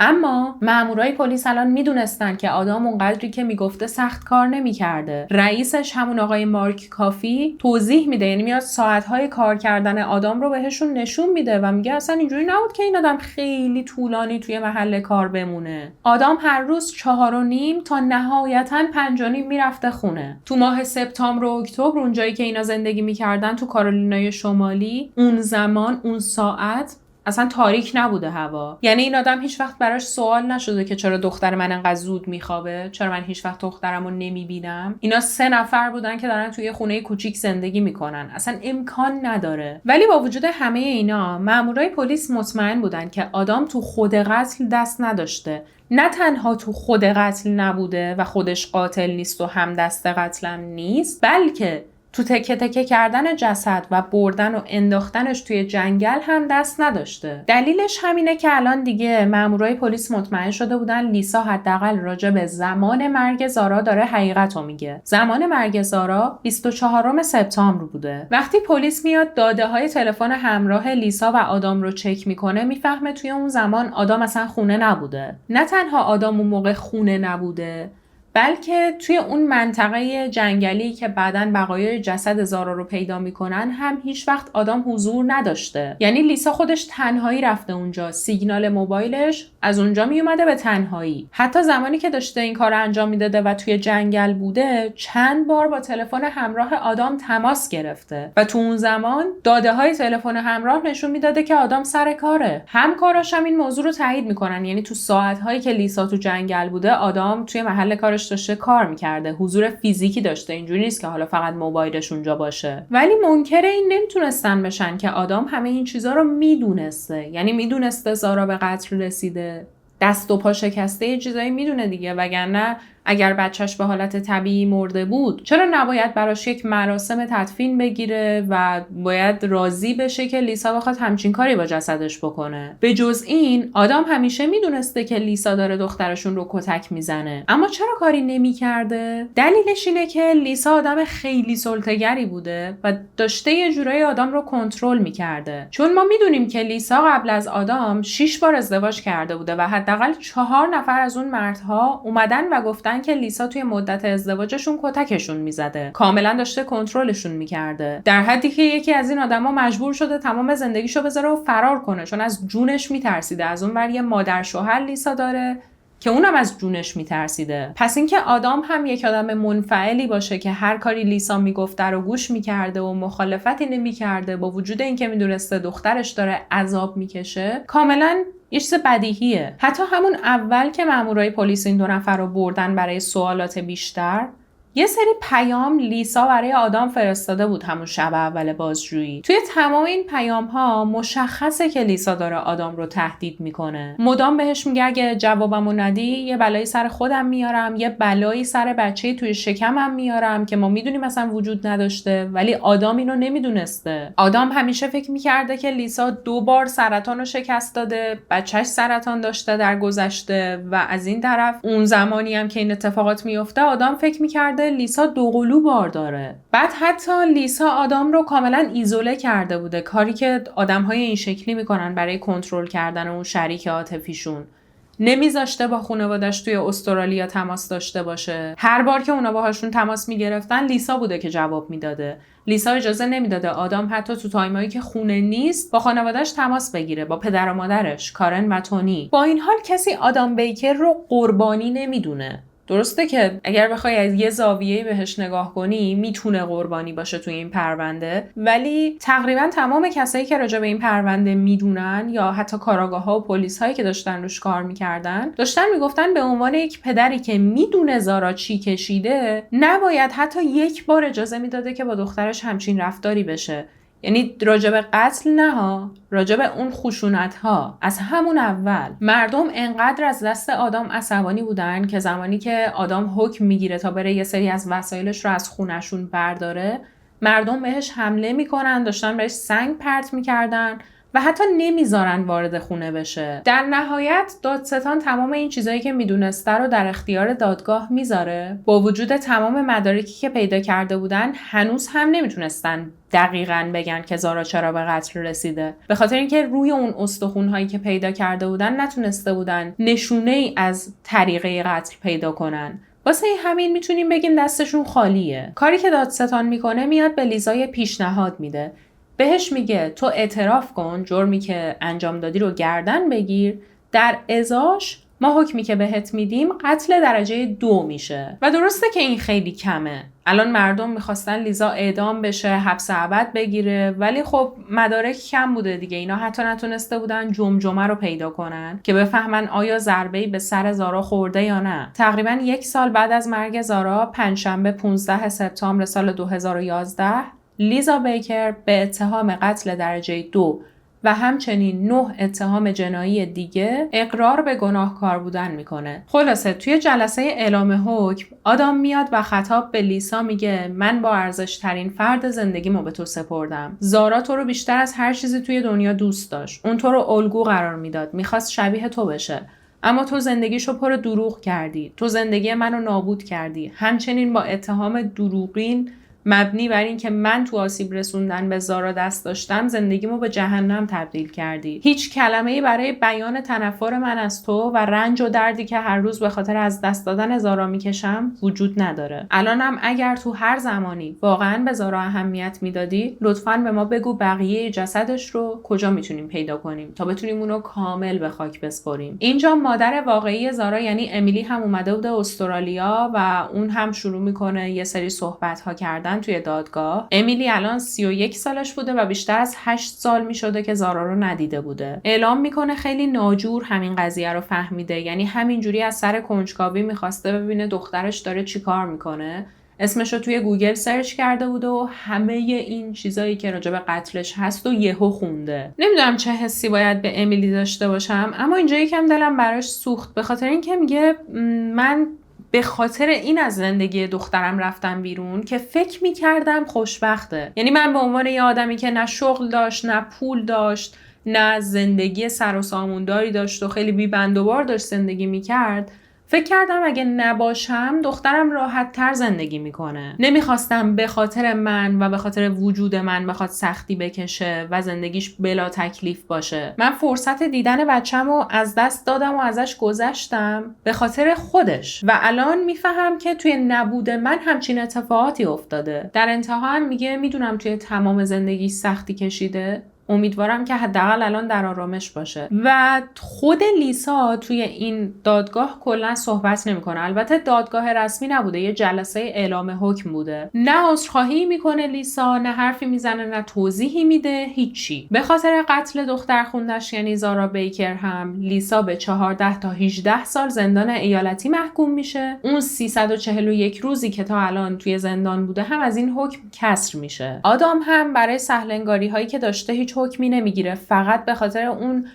اما مامورای پلیس الان میدونستن که آدم اونقدری که میگفته سخت کار نمیکرده. رئیسش همون آقای مارک کافی توضیح میده، یعنی میاد ساعتهای کار کردن آدم رو بهشون نشون میده و میگه اصلا اینجوری نبود که این آدم خیلی طولانی توی محل کار بمونه. آدم هر روز 4:30 تا نهایتاً 5:30 میرفته خونه. تو ماه سپتامبر و اکتبر اونجایی که اینا زندگی میکردن تو کارولینای شمالی، اون زمان اون ساعت اصلا تاریک نبوده هوا. یعنی این آدم هیچ وقت براش سوال نشده که چرا دختر من انقدر زود میخوابه، چرا من هیچ وقت دخترمو نمیبینم. اینا 3 نفر بودن که دارن توی خونه کوچیک زندگی میکنن، اصلا امکان نداره. ولی با وجود همه اینا مامورای پلیس مطمئن بودن که آدم تو خود قتل دست نداشته. نه تنها تو خود قتل نبوده و خودش قاتل نیست و هم دست قتلم نیست، بلکه تو تکه تکه کردن جسد و بردن و انداختنش توی جنگل هم دست نداشته. دلیلش همینه که الان دیگه مامورای پلیس مطمئن شده بودن لیسا حداقل راجع به زمان مرگ زارا داره حقیقت رو میگه. زمان مرگ زارا 24 سپتامبر بوده. وقتی پلیس میاد داده های تلفن همراه لیسا و آدم رو چک میکنه، میفهمه توی اون زمان آدم اصلا خونه نبوده. نه تنها آدم اون موقع خونه نبوده، بلکه توی اون منطقه جنگلی که بعداً بقایای جسد زارا رو پیدا میکنن هم هیچ وقت آدم حضور نداشته. یعنی لیسا خودش تنهایی رفته اونجا، سیگنال موبایلش از اونجا میومده به تنهایی. حتی زمانی که داشته این کار انجام میداده و توی جنگل بوده، چند بار با تلفن همراه آدم تماس گرفته و تو اون زمان داده های تلفن همراه نشون میداده که آدم سر کاره. همکاراش هم این موضوع رو تایید میکنن، یعنی تو ساعت هایی که لیسا تو جنگل بوده آدم توی محل کارش داشته کار میکرده، حضور فیزیکی داشته. اینجوری نیست که حالا فقط موبایلش اونجا باشه. ولی منکر این نمیتونستن بشن که آدم همه این چیزا رو میدونسته. یعنی میدونسته زارا به قتل رسیده، دست و پا شکسته، یه چیزایی میدونه دیگه، وگرنه اگر بچهش به حالت طبیعی مرده بود چرا نباید براش یک مراسم تدفین بگیره و باید راضی بشه که لیسا بخواد همچین کاری با جسدش بکنه؟ به جز این آدام همیشه میدونسته که لیسا داره دخترشون رو کتک میزنه، اما چرا کاری نمیکرده؟ دلیلش اینه که لیسا آدم خیلی سلطه‌گری بوده و داشته یه جورایی آدام رو کنترل میکرده. چون ما میدونیم که لیسا قبل از آدام 6 بار ازدواج کرده بوده و حداقل 4 نفر از اون مردها اومدن و گفتن که لیسا توی مدت ازدواجشون کتکشون میزده. کاملا داشته کنترلشون میکرده، در حدی که یکی از این آدما مجبور شده تمام زندگیشو بذاره و فرار کنه چون از جونش میترسیده. از اون ور یه مادر شوهر لیسا داره که اونم از جونش میترسیده. پس اینکه آدام هم یک آدم منفعلی باشه که هر کاری لیسا میگفته رو گوش میکرده و مخالفتی نمیکرده با وجود اینکه میدونسته دخترش داره عذاب میکشه، کاملا یه چیز بدیهیه. حتی همون اول که مامورای پلیس این 2 نفر رو بردن برای سوالات بیشتر، یه سری پیام لیسا برای آدام فرستاده بود همون شب اول بازجویی. توی تمام این پیام ها مشخصه که لیسا داره آدام رو تهدید میکنه. مدام بهش میگه اگه جوابمو ندی یه بلایی سر خودم میارم، یه بلایی سر بچه‌ای توی شکمم میارم که ما میدونیم اصلا وجود نداشته، ولی آدام اینو نمیدونسته. آدام همیشه فکر میکرده که لیسا 2 بار سرطان رو شکست داده، بچه‌ش سرطان داشته در گذشته و از این طرف اون زمانی هم که این اتفاقات میفته آدام فکر میکرده لیسا 2 قلو بار داره. بعد حتی لیسا آدام رو کاملا ایزوله کرده بوده، کاری که آدم‌های این شکلی میکنن برای کنترل کردن اون شریک عاطفیشون. نمیذاشته با خانواده‌اش توی استرالیا تماس داشته باشه. هر بار که اونا باهاشون تماس میگرفتن لیسا بوده که جواب میداده. لیسا اجازه نمیداده آدام حتی تو تایمایی که خونه نیست با خانواده‌اش تماس بگیره، با پدر و مادرش، کارن و تونی. با این حال کسی آدام بیکر رو قربانی نمیدونه. درسته که اگر بخوای از یه زاویه‌ای بهش نگاه کنی میتونه قربانی باشه توی این پرونده، ولی تقریبا تمام کسایی که راجع به این پرونده میدونن یا حتی کاراگاه‌ها و پلیس‌هایی که داشتن روش کار میکردن داشتن میگفتن به عنوان یک پدری که میدونه زارا چی کشیده نباید حتی یک بار اجازه میداده که با دخترش همچین رفتاری بشه. یعنی راجب قتل نه ها، راجب اون خشونت ها. از همون اول مردم انقدر از دست آدام عصبانی بودن که زمانی که آدام حکم میگیره تا بره یه سری از وسایلش رو از خونشون برداره، مردم بهش حمله میکنن، داشتن بهش سنگ پرت میکردن و حتی نمیذارن وارد خونه بشه. در نهایت دادستان تمام این چیزایی که میدونسته رو در اختیار دادگاه میذاره. با وجود تمام مدارکی که پیدا کرده بودن هنوز هم نمیتونستن دقیقاً بگن که زارا چرا به قتل رسیده، به خاطر اینکه روی اون استخوان‌هایی که پیدا کرده بودن نتونسته بودن نشونه‌ای از طریقه قتل پیدا کنن. واسه همین میتونیم بگیم دستشون خالیه. کاری که دادستان میکنه میاد به لیزا پیشنهاد میده. بهش میگه تو اعتراف کن، جرمی که انجام دادی رو گردن بگیر، در ازاش ما حکمی که بهت میدیم قتل درجه 2 میشه. و درسته که این خیلی کمه. الان مردم میخواستن لیزا اعدام بشه، حبس ابد بگیره، ولی خب مدارک کم بوده دیگه. اینا حتی نتونسته بودن جمجمه رو پیدا کنن که بفهمن آیا ضربه‌ای به سر زارا خورده یا نه. تقریبا 1 سال بعد از مرگ زارا، پنجشنبه 15 سپتامبر سال 2011، لیزا بیکر به اتهام قتل درجه 2 و همچنین 9 اتهام جنایی دیگه اقرار به گناهکار بودن میکنه. خلاصه توی جلسه اعلام حکم آدام میاد و خطاب به لیسا میگه من با ارزش ترین فرد زندگیمو به تو سپردم. زارا تو رو بیشتر از هر چیزی توی دنیا دوست داشت. اون تو رو الگو قرار میداد، میخواست شبیه تو بشه. اما تو زندگیشو پر دروغ کردی. تو زندگی منو نابود کردی. همچنین با اتهام دروغین مبنی بر این که من تو آسیب رسوندن به زارا دست داشتم زندگیمو به جهنم تبدیل کردی. هیچ کلمه‌ای برای بیان تنفر من از تو و رنج و دردی که هر روز به خاطر از دست دادن زارا میکشم وجود نداره. الانم اگر تو هر زمانی واقعا به زارا اهمیت میدادی لطفاً به ما بگو بقیه جسدش رو کجا میتونیم پیدا کنیم تا بتونیم اونو کامل به خاک بسپاریم. اینجا مادر واقعی زارا یعنی امیلی هم اومده بوده استرالیا و اون هم شروع میکنه یه سری صحبت‌ها کردن توی دادگاه. امیلی الان 31 سالش بوده و بیشتر از 8 سال میشده که زارا رو ندیده بوده. اعلام میکنه خیلی ناجور همین قضیه رو فهمیده، یعنی همینجوری از سر کنجکاوی میخواسته ببینه دخترش داره چی کار میکنه. اسمش رو توی گوگل سرچ کرده بوده و همه این چیزایی که راجع به قتلش هست و یهو خونده. نمیدونم چه حسی باید به امیلی داشته باشم، اما اینجا یکم دلم براش سوخت، به خاطر اینکه میگه من به خاطر این از زندگی دخترم رفتم بیرون که فکر میکردم خوشبخته. یعنی من به عنوان یه آدمی که نه شغل داشت، نه پول داشت، نه زندگی سر و سامونداری داشت و خیلی بی بند و بار داشت زندگی میکرد، فکر کردم اگه نباشم دخترم راحت تر زندگی میکنه. نمیخواستم به خاطر من و به خاطر وجود من بخواد سختی بکشه و زندگیش بلا تکلیف باشه. من فرصت دیدن بچه‌مو از دست دادم و ازش گذشتم به خاطر خودش و الان میفهم که توی نبود من همچین اتفاقاتی افتاده. در انتها هم میگه میدونم توی تمام زندگی سختی کشیده، امیدوارم که حداقل الان در آرامش باشه. و خود لیسا توی این دادگاه کلا صحبت نمیکنه. البته دادگاه رسمی نبوده، یه جلسه اعلام حکم بوده. نه عذرخواهی میکنه لیسا، نه حرفی میزنه، نه توضیحی میده، هیچی. به خاطر قتل دختر خوندش یعنی زارا بیکر هم لیسا به 14 تا 18 سال زندان ایالتی محکوم میشه. اون 341 روزی که تا الان توی زندان بوده هم از این حکم کسر میشه. آدام هم برای سهلنگاری هایی که داشته هیچ حکمی نمیگیره، فقط به خاطر اون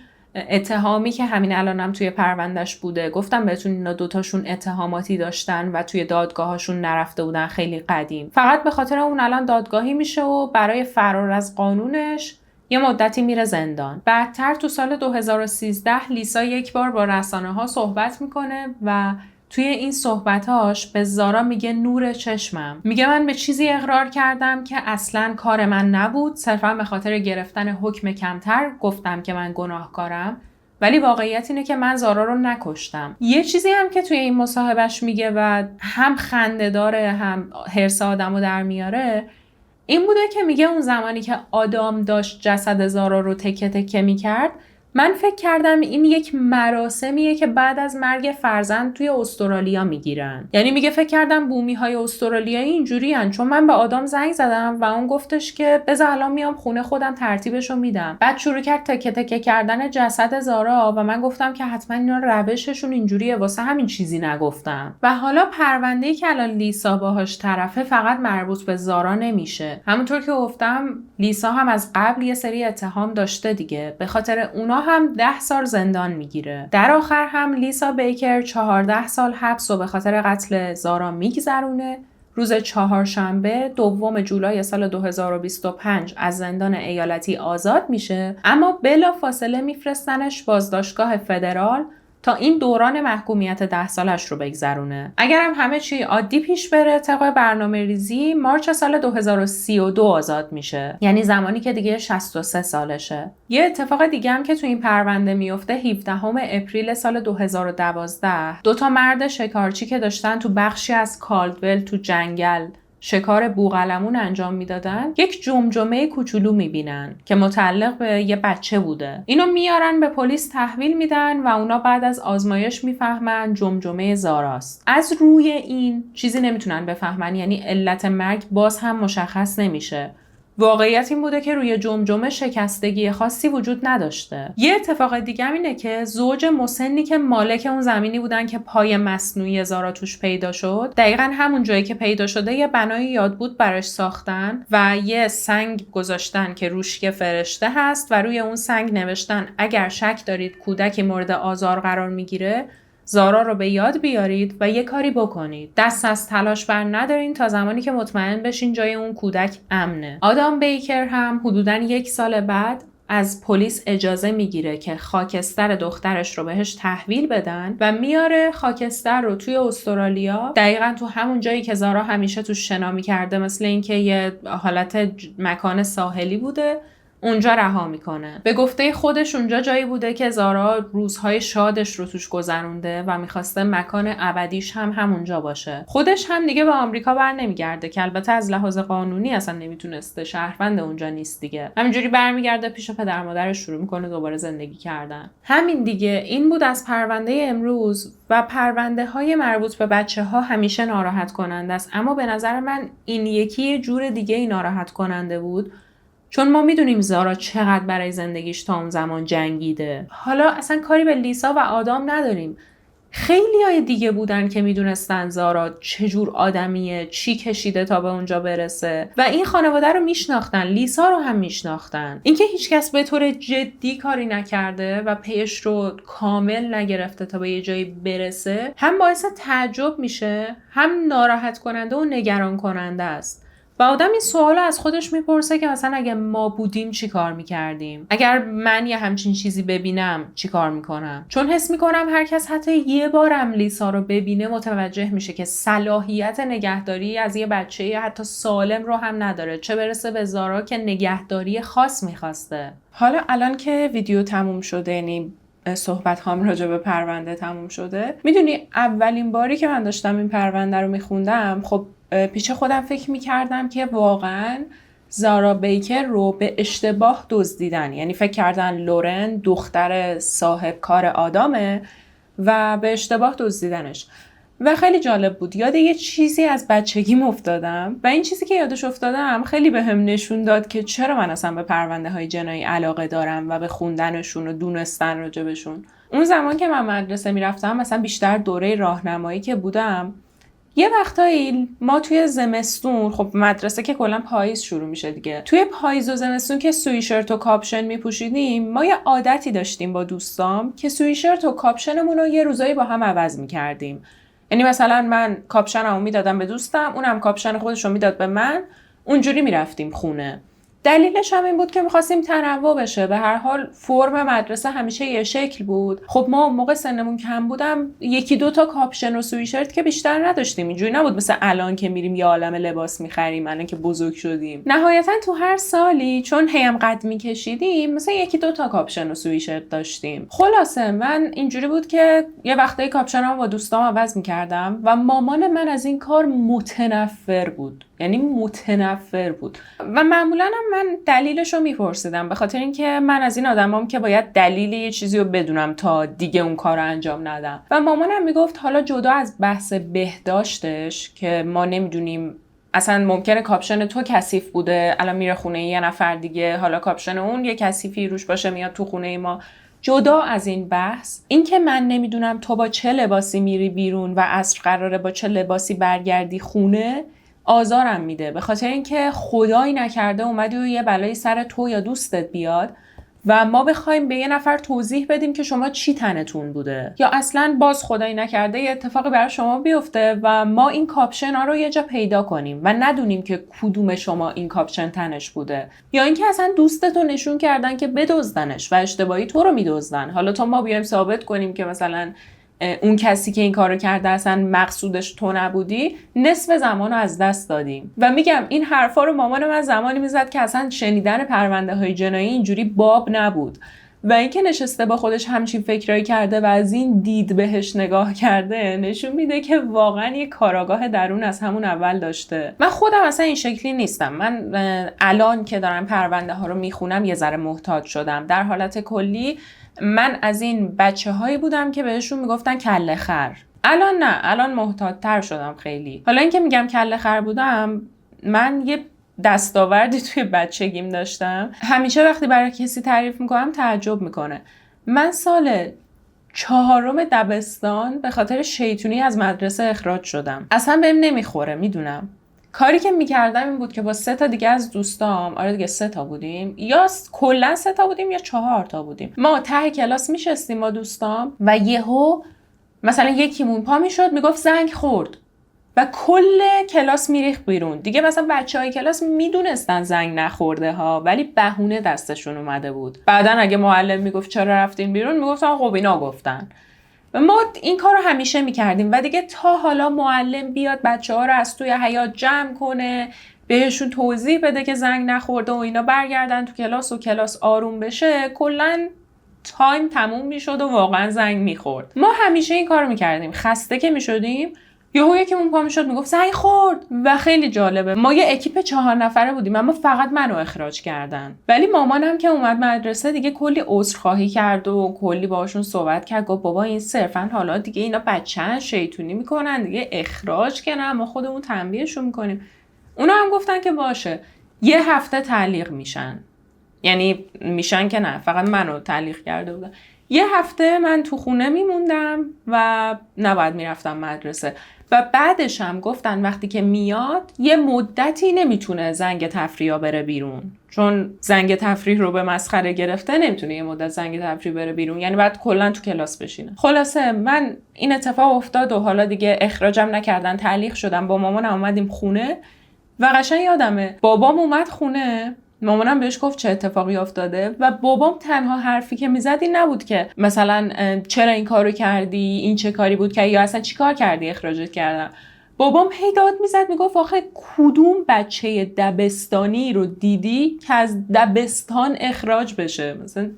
اتهامی که همین الانم توی پروندهش بوده. گفتم بهتون اینا دوتاشون اتهاماتی داشتن و توی دادگاهاشون نرفته بودن خیلی قدیم. فقط به خاطر اون الان دادگاهی میشه و برای فرار از قانونش یه مدتی میره زندان. بعدتر تو سال 2013 لیسا یک بار با رسانه‌ها صحبت میکنه و توی این صحبتاش به زارا میگه نور چشمم. میگه من به چیزی اقرار کردم که اصلاً کار من نبود، صرفاً به خاطر گرفتن حکم کمتر گفتم که من گناهکارم، ولی واقعیت اینه که من زارا رو نکشتم. یه چیزی هم که توی این مصاحبهش میگه و هم خنده داره هم حرص آدمو در میاره این بوده که میگه اون زمانی که آدام داشت جسد زارا رو تکه تکه میکرد، من فکر کردم این یک مراسمیه که بعد از مرگ فرزند توی استرالیا میگیرن. یعنی میگه فکر کردم بومی‌های استرالیایی اینجوریان، چون من به آدم زنگ زدم و اون گفتش که بذار الان میام خونه خودم ترتیبشو میدم. بعد شروع کرد تکه تکه کردن جسد زارا و من گفتم که حتما اینا روششون اینجوریه، واسه همین چیزی نگفتم. و حالا پرونده‌ای که الان لیسا باهاش طرفه فقط مربوط به زارا نمیشه. همونطور که گفتم لیسا هم از قبل یه سری اتهام داشته دیگه، به خاطر اونا هم 10 سال زندان میگیره. در آخر هم لیسا بیکر 14 سال حبس و به خاطر قتل زارا میگذرونه. روز چهارشنبه 2 جولای سال 2025 از زندان ایالتی آزاد میشه، اما بلافاصله میفرستنش بازداشتگاه فدرال تا این دوران محکومیت 10 سالش رو بگذرونه. اگرم همه چی عادی پیش بره طبق برنامه ریزی، مارچ سال 2032 آزاد میشه، یعنی زمانی که دیگه 63 سالشه. یه اتفاق دیگه هم که تو این پرونده میفته 17 اپریل سال 2012 2 تا مرد شکارچی که داشتن تو بخشی از کالدول تو جنگل شکار بوقلمون انجام میدادن، یک جمجمه کوچولو میبینن که متعلق به یه بچه بوده. اینو میارن به پلیس تحویل میدن و اونا بعد از آزمایش میفهمن جمجمه زاراست. از روی این چیزی نمیتونن بفهمن، یعنی علت مرگ باز هم مشخص نمیشه. واقعیت این بوده که روی جمجمه شکستگی خاصی وجود نداشته. یه اتفاق دیگه هم اینه که زوج مسنی که مالک اون زمینی بودن که پای مصنوعی زارا توش پیدا شد، دقیقاً همون جایی که پیدا شده یه بنای یادبود براش ساختن و یه سنگ گذاشتن که روش یه فرشته هست و روی اون سنگ نوشتن اگر شک دارید کودکی مورد آزار قرار میگیره، زارا رو به یاد بیارید و یه کاری بکنید. دست از تلاش بر ندارین تا زمانی که مطمئن بشین جای اون کودک امنه. آدام بیکر هم حدوداً 1 سال بعد از پلیس اجازه میگیره که خاکستر دخترش رو بهش تحویل بدن و میاره خاکستر رو توی استرالیا، دقیقاً تو همون جایی که زارا همیشه توش شنا می‌کرده، مثل اینکه یه حالت مکان ساحلی بوده، اونجا رها میکنه. به گفته خودش اونجا جایی بوده که زارا روزهای شادش رو توش گذرونده و میخواسته مکان ابدیش هم همونجا باشه. خودش هم دیگه به آمریکا بر نمیگرده که البته از لحاظ قانونی اصلا نمیتونسته، شهروند اونجا نیست دیگه. همینجوری برمیگرده پیش پدر مادرش، شروع میکنه دوباره زندگی کردن. همین دیگه. این بود از پرونده امروز. و پرونده های مربوط به بچه ها همیشه ناراحت کننده است، اما به نظر من این یکی یه جور دیگه ای ناراحت کننده بود، چون ما میدونیم زارا چقدر برای زندگیش تا اون زمان جنگیده. حالا اصلا کاری به لیسا و آدام نداریم. خیلی های دیگه بودن که میدونستن زارا چجور آدمیه، چی کشیده تا به اونجا برسه و این خانواده رو میشناختن، لیسا رو هم میشناختن. اینکه هیچکس به طور جدی کاری نکرده و پیش رو کامل نگرفته تا به یه جایی برسه هم باعث تعجب میشه، هم ناراحت کننده و نگران کننده است. و آدم این سوال از خودش میپرسه که مثلا اگه ما بودیم چی کار میکردیم؟ اگر من یه همچین چیزی ببینم چی کار میکنم؟ چون حس میکنم هر کس حتی یه بارم لیسا رو ببینه متوجه میشه که صلاحیت نگهداری از یه بچه حتی سالم رو هم نداره، چه برسه به زارا که نگهداری خاص میخواسته. حالا الان که ویدیو تموم شده، یعنی صحبت هام راجع به پرونده تموم شده، میدونی اولین باری که من داشتم این پرونده رو میخوندم، خب پیش خودم فکر میکردم که واقعا زارا بیکر رو به اشتباه دزدیدن، یعنی فکر کردن لورن دختر صاحب کار آدامه و به اشتباه دزدیدنش. و خیلی جالب بود، یاد یه چیزی از بچگیم افتادم و این چیزی که یادش افتادم خیلی بهم نشون داد که چرا من اصلا به پرونده های جنایی علاقه دارم و به خوندنشون و دونستن راجبشون. اون زمان که من مدرسه میرفتم، مثلا بیشتر دوره راهنمایی که بودم، یه وقتایی ما توی زمستون، خب مدرسه که کلا پاییز شروع میشه دیگه، توی پاییز و زمستون که سویشرت و کاپشن میپوشیدیم، ما یه عادتی داشتیم با دوستام که سویشرت و کاپشنمون رو یه روزایی با هم عوض میکردیم. یعنی مثلا من کاپشنمو میدادم به دوستم، اونم کاپشن خودش رو میداد به من، اونجوری میرفتیم خونه. دلیلش هم این بود که می‌خواستیم تنوع بشه. به هر حال فرم مدرسه همیشه یه شکل بود. خب ما موقع سنمون کم بودم، یکی دو تا کاپشن و سویشرت که بیشتر نداشتیم. اینجوری نبود مثل الان که میریم یه عالم لباس می‌خریم الان که بزرگ شدیم. نهایتا تو هر سالی چون هیم قد می‌کشیدیم، مثلا یکی دو تا کاپشن و سویشرت داشتیم. خلاصه من اینجوری بود که یه وقتایی کاپشنام با دوستام عوض می‌کردم و مامان من از این کار متنفر بود. یعنی متنفر بود و معمولا هم من دلیلش رو میپرسیدم، به خاطر اینکه من از این آدمام که باید دلیل یه چیزی رو بدونم تا دیگه اون کار رو انجام ندم. و مامانم میگفت حالا جدا از بحث بهداشتش که ما نمیدونیم، اصلا ممکنه کاپشن تو کثیف بوده، الان میره خونه یه نفر دیگه، حالا کاپشن اون یه کثیفی روش باشه میاد تو خونه ما. جدا از این بحث، این که من نمیدونم تو با چه لباسی میری بیرون و عصر قراره با چه لباسی برگردی خونه، آزارم میده. به خاطر اینکه خدایی نکرده اومدی و یه بلایی سر تو یا دوستت بیاد و ما بخوایم به یه نفر توضیح بدیم که شما چی تنتون بوده، یا اصلا باز خدایی نکرده یه اتفاقی برای شما بیفته و ما این کاپشن ها رو یه جا پیدا کنیم و ندونیم که کدوم شما این کاپشن تنش بوده، یا اینکه اصلا دوستتو نشون کردن که بدزدنش و اشتباهی تو رو میدزدن. حالا تا ما بیایم ثابت کنیم که مثلا اون کسی که این کارو کرده اصلا مقصودش تو نبودی، نصف زمانو از دست دادیم. و میگم این حرفا رو مامان من زمانی میزد که اصلا شنیدن پرونده های جنایی اینجوری باب نبود و اینکه نشسته با خودش همچین فکرایی کرده و از این دید بهش نگاه کرده، نشون میده که واقعا یه کاراگاه درون از همون اول داشته. من خودم اصلا این شکلی نیستم. من الان که دارم پرونده ها رو میخونم یه ذره محتاط شدم. در حالت کلی من از این بچه‌هایی بودم که بهشون میگفتن کله خر. الان نه، الان محتاط‌تر شدم خیلی. حالا اینکه میگم کله خر بودم، من یه دستاوردی توی بچگیم داشتم. همیشه وقتی برای کسی تعریف میکنم تعجب میکنه. من سال 4 دبستان به خاطر شیطونی از مدرسه اخراج شدم. اصلا بهم نمیخوره، میدونم. کاری که میکردم این بود که با 3 تا دیگه از دوستام، آره دیگه 3 تا بودیم، یا کلا 3 تا بودیم یا 4 تا بودیم، ما ته کلاس میشستیم با دوستام و یهو مثلا یکیمون پا میشد میگفت زنگ خورد و کل کلاس میریخت بیرون. دیگه مثلا بچهای کلاس میدونستن زنگ نخورده ها، ولی بهونه دستشون اومده بود. بعدن اگه معلم میگفت چرا رفتین بیرون، میگفتن خب اینا گفتن. و ما این کار رو همیشه میکردیم و دیگه تا حالا معلم بیاد بچه‌ها رو از توی حیاط جمع کنه، بهشون توضیح بده که زنگ نخورده و اینا برگردن تو کلاس و کلاس آروم بشه، کلاً تایم تموم میشد و واقعا زنگ میخورد. ما همیشه این کار رو میکردیم. خسته که میشدیم یهو یکیمون پا میشد میگفت زنگ خورد. و خیلی جالبه، ما یه اکیپ 4 نفره بودیم اما فقط منو اخراج کردن. ولی مامانم که اومد مدرسه دیگه کلی عذرخواهی کرد و کلی باهاشون صحبت کرد، گفت بابا این صرفا حالا دیگه اینا بچه‌ن شیطونی میکنن دیگه، اخراج کنن، ما خودمون تنبیهشون میکنیم. اونا هم گفتن که باشه. یه هفته تعلیق میشن، یعنی میشن که نه، فقط منو تعلیق کرده بودن. یه هفته من تو خونه میموندم و نباید میرفتم مدرسه و بعدش هم گفتن وقتی که میاد یه مدتی نمیتونه زنگ تفریح بره بیرون، چون زنگ تفریح رو به مسخره گرفته نمیتونه یه مدت زنگ تفریح بره بیرون، یعنی بعد کلا تو کلاس بشینه. خلاصه من این اتفاق افتاد و حالا دیگه اخراجم نکردن، تعلیق شدم. با مامانم اومدیم خونه و قشنگ یادمه بابام اومد خونه، مامانم بهش گفت چه اتفاقی افتاده و بابام تنها حرفی که میزد این نبود که مثلا چرا این کارو کردی، این چه کاری بود که، یا اصلا چی کار کردی اخراجت کردم. بابام هی داد میزد میگفت آخه کدوم بچه دبستانی رو دیدی که از دبستان اخراج بشه؟ مثلا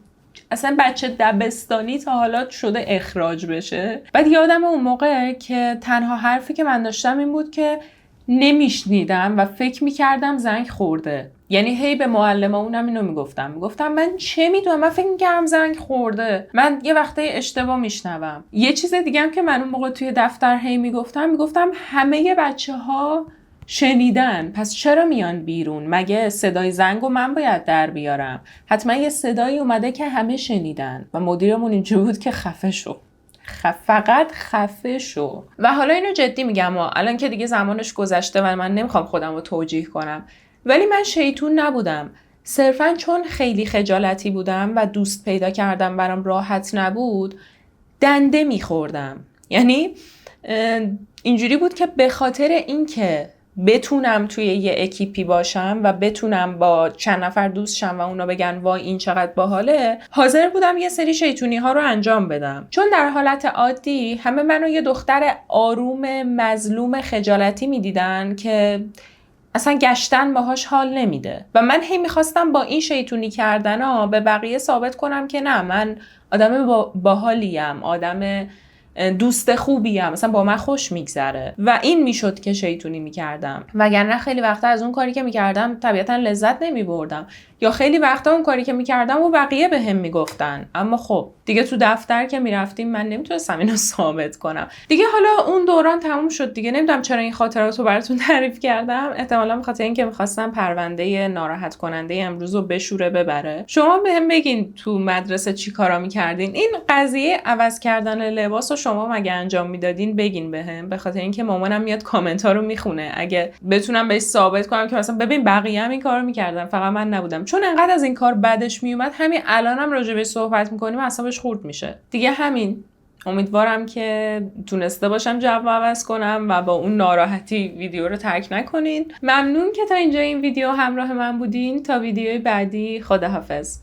اصلا بچه دبستانی تا حالا شده اخراج بشه؟ بعد یادم اون موقع که تنها حرفی که من داشتم این بود که نمیشنیدم و فکر میکردم زنگ خورده. یعنی هی به معلممونم اینو میگفتم من چه میدونم، من فکر میکردم زنگ خورده، من یه وقته اشتباه میشنوم. یه چیز دیگه هم که من اون موقع توی دفتر هی میگفتم همه بچه‌ها شنیدن، پس چرا میان بیرون؟ مگه صدای زنگو من باید در بیارم؟ حتما یه صدایی اومده که همه شنیدن. و مدیرمون اینجوری بود که خفه شو، فقط خفه شو. و حالا اینو جدی میگم الان که دیگه زمانش گذشته و من نمیخوام خودم رو توجیه کنم، ولی من شیطون نبودم. صرفا چون خیلی خجالتی بودم و دوست پیدا کردم برام راحت نبود، دنده میخوردم. یعنی اینجوری بود که به خاطر اینکه بتونم توی یه اکیپی باشم و بتونم با چند نفر دوست شم و اونا بگن وای این چقدر باحاله، حاضر بودم یه سری شیطونی ها رو انجام بدم. چون در حالت عادی همه منو یه دختر آروم مظلوم خجالتی میدیدن که اصلا گشتن باهاش حال نمیده و من هی میخواستم با این شیطونی کردن ها به بقیه ثابت کنم که نه، من آدم باحالیم، آدم دوست خوبیم، مثلا با من خوش میگذره. و این میشد که شیطونی میکردم، وگرنه خیلی وقتا از اون کاری که میکردم طبیعتا لذت نمیبردم، یا خیلی وقتا اون کاری که میکردم و بقیه بهم میگفتن. اما خب دیگه تو دفتر که میرفتیم من نمیتونستم اینو ثابت کنم. دیگه حالا اون دوران تموم شد دیگه. نمیدونم چرا این خاطراتو براتون تعریف کردم، احتمالاً به خاطر اینکه میخواستم پرونده ناراحت کننده امروز رو بشوره ببره. شما بهم بگین تو مدرسه چی کارا میکردین؟ این قضیه عوض کردن لباسو شما مگه انجام میدادین؟ بگین بهم، به خاطر اینکه مامانم میاد کامنت ها رو میخونه، اگه بتونم بهش ثابت کنم که مثلا ببین بقیه هم این کارو میکردن فقط من نبودم. چون انقدر از این کار بعدش میومد، همین الانم راجع بهش صحبت میکنیم اعصابش خورد میشه دیگه. همین، امیدوارم که تونسته باشم جو عوض کنم و با اون ناراحتی ویدیو رو ترک نکنین. ممنون که تا اینجا این ویدیو همراه من بودین. تا ویدیوی بعدی، خداحافظ.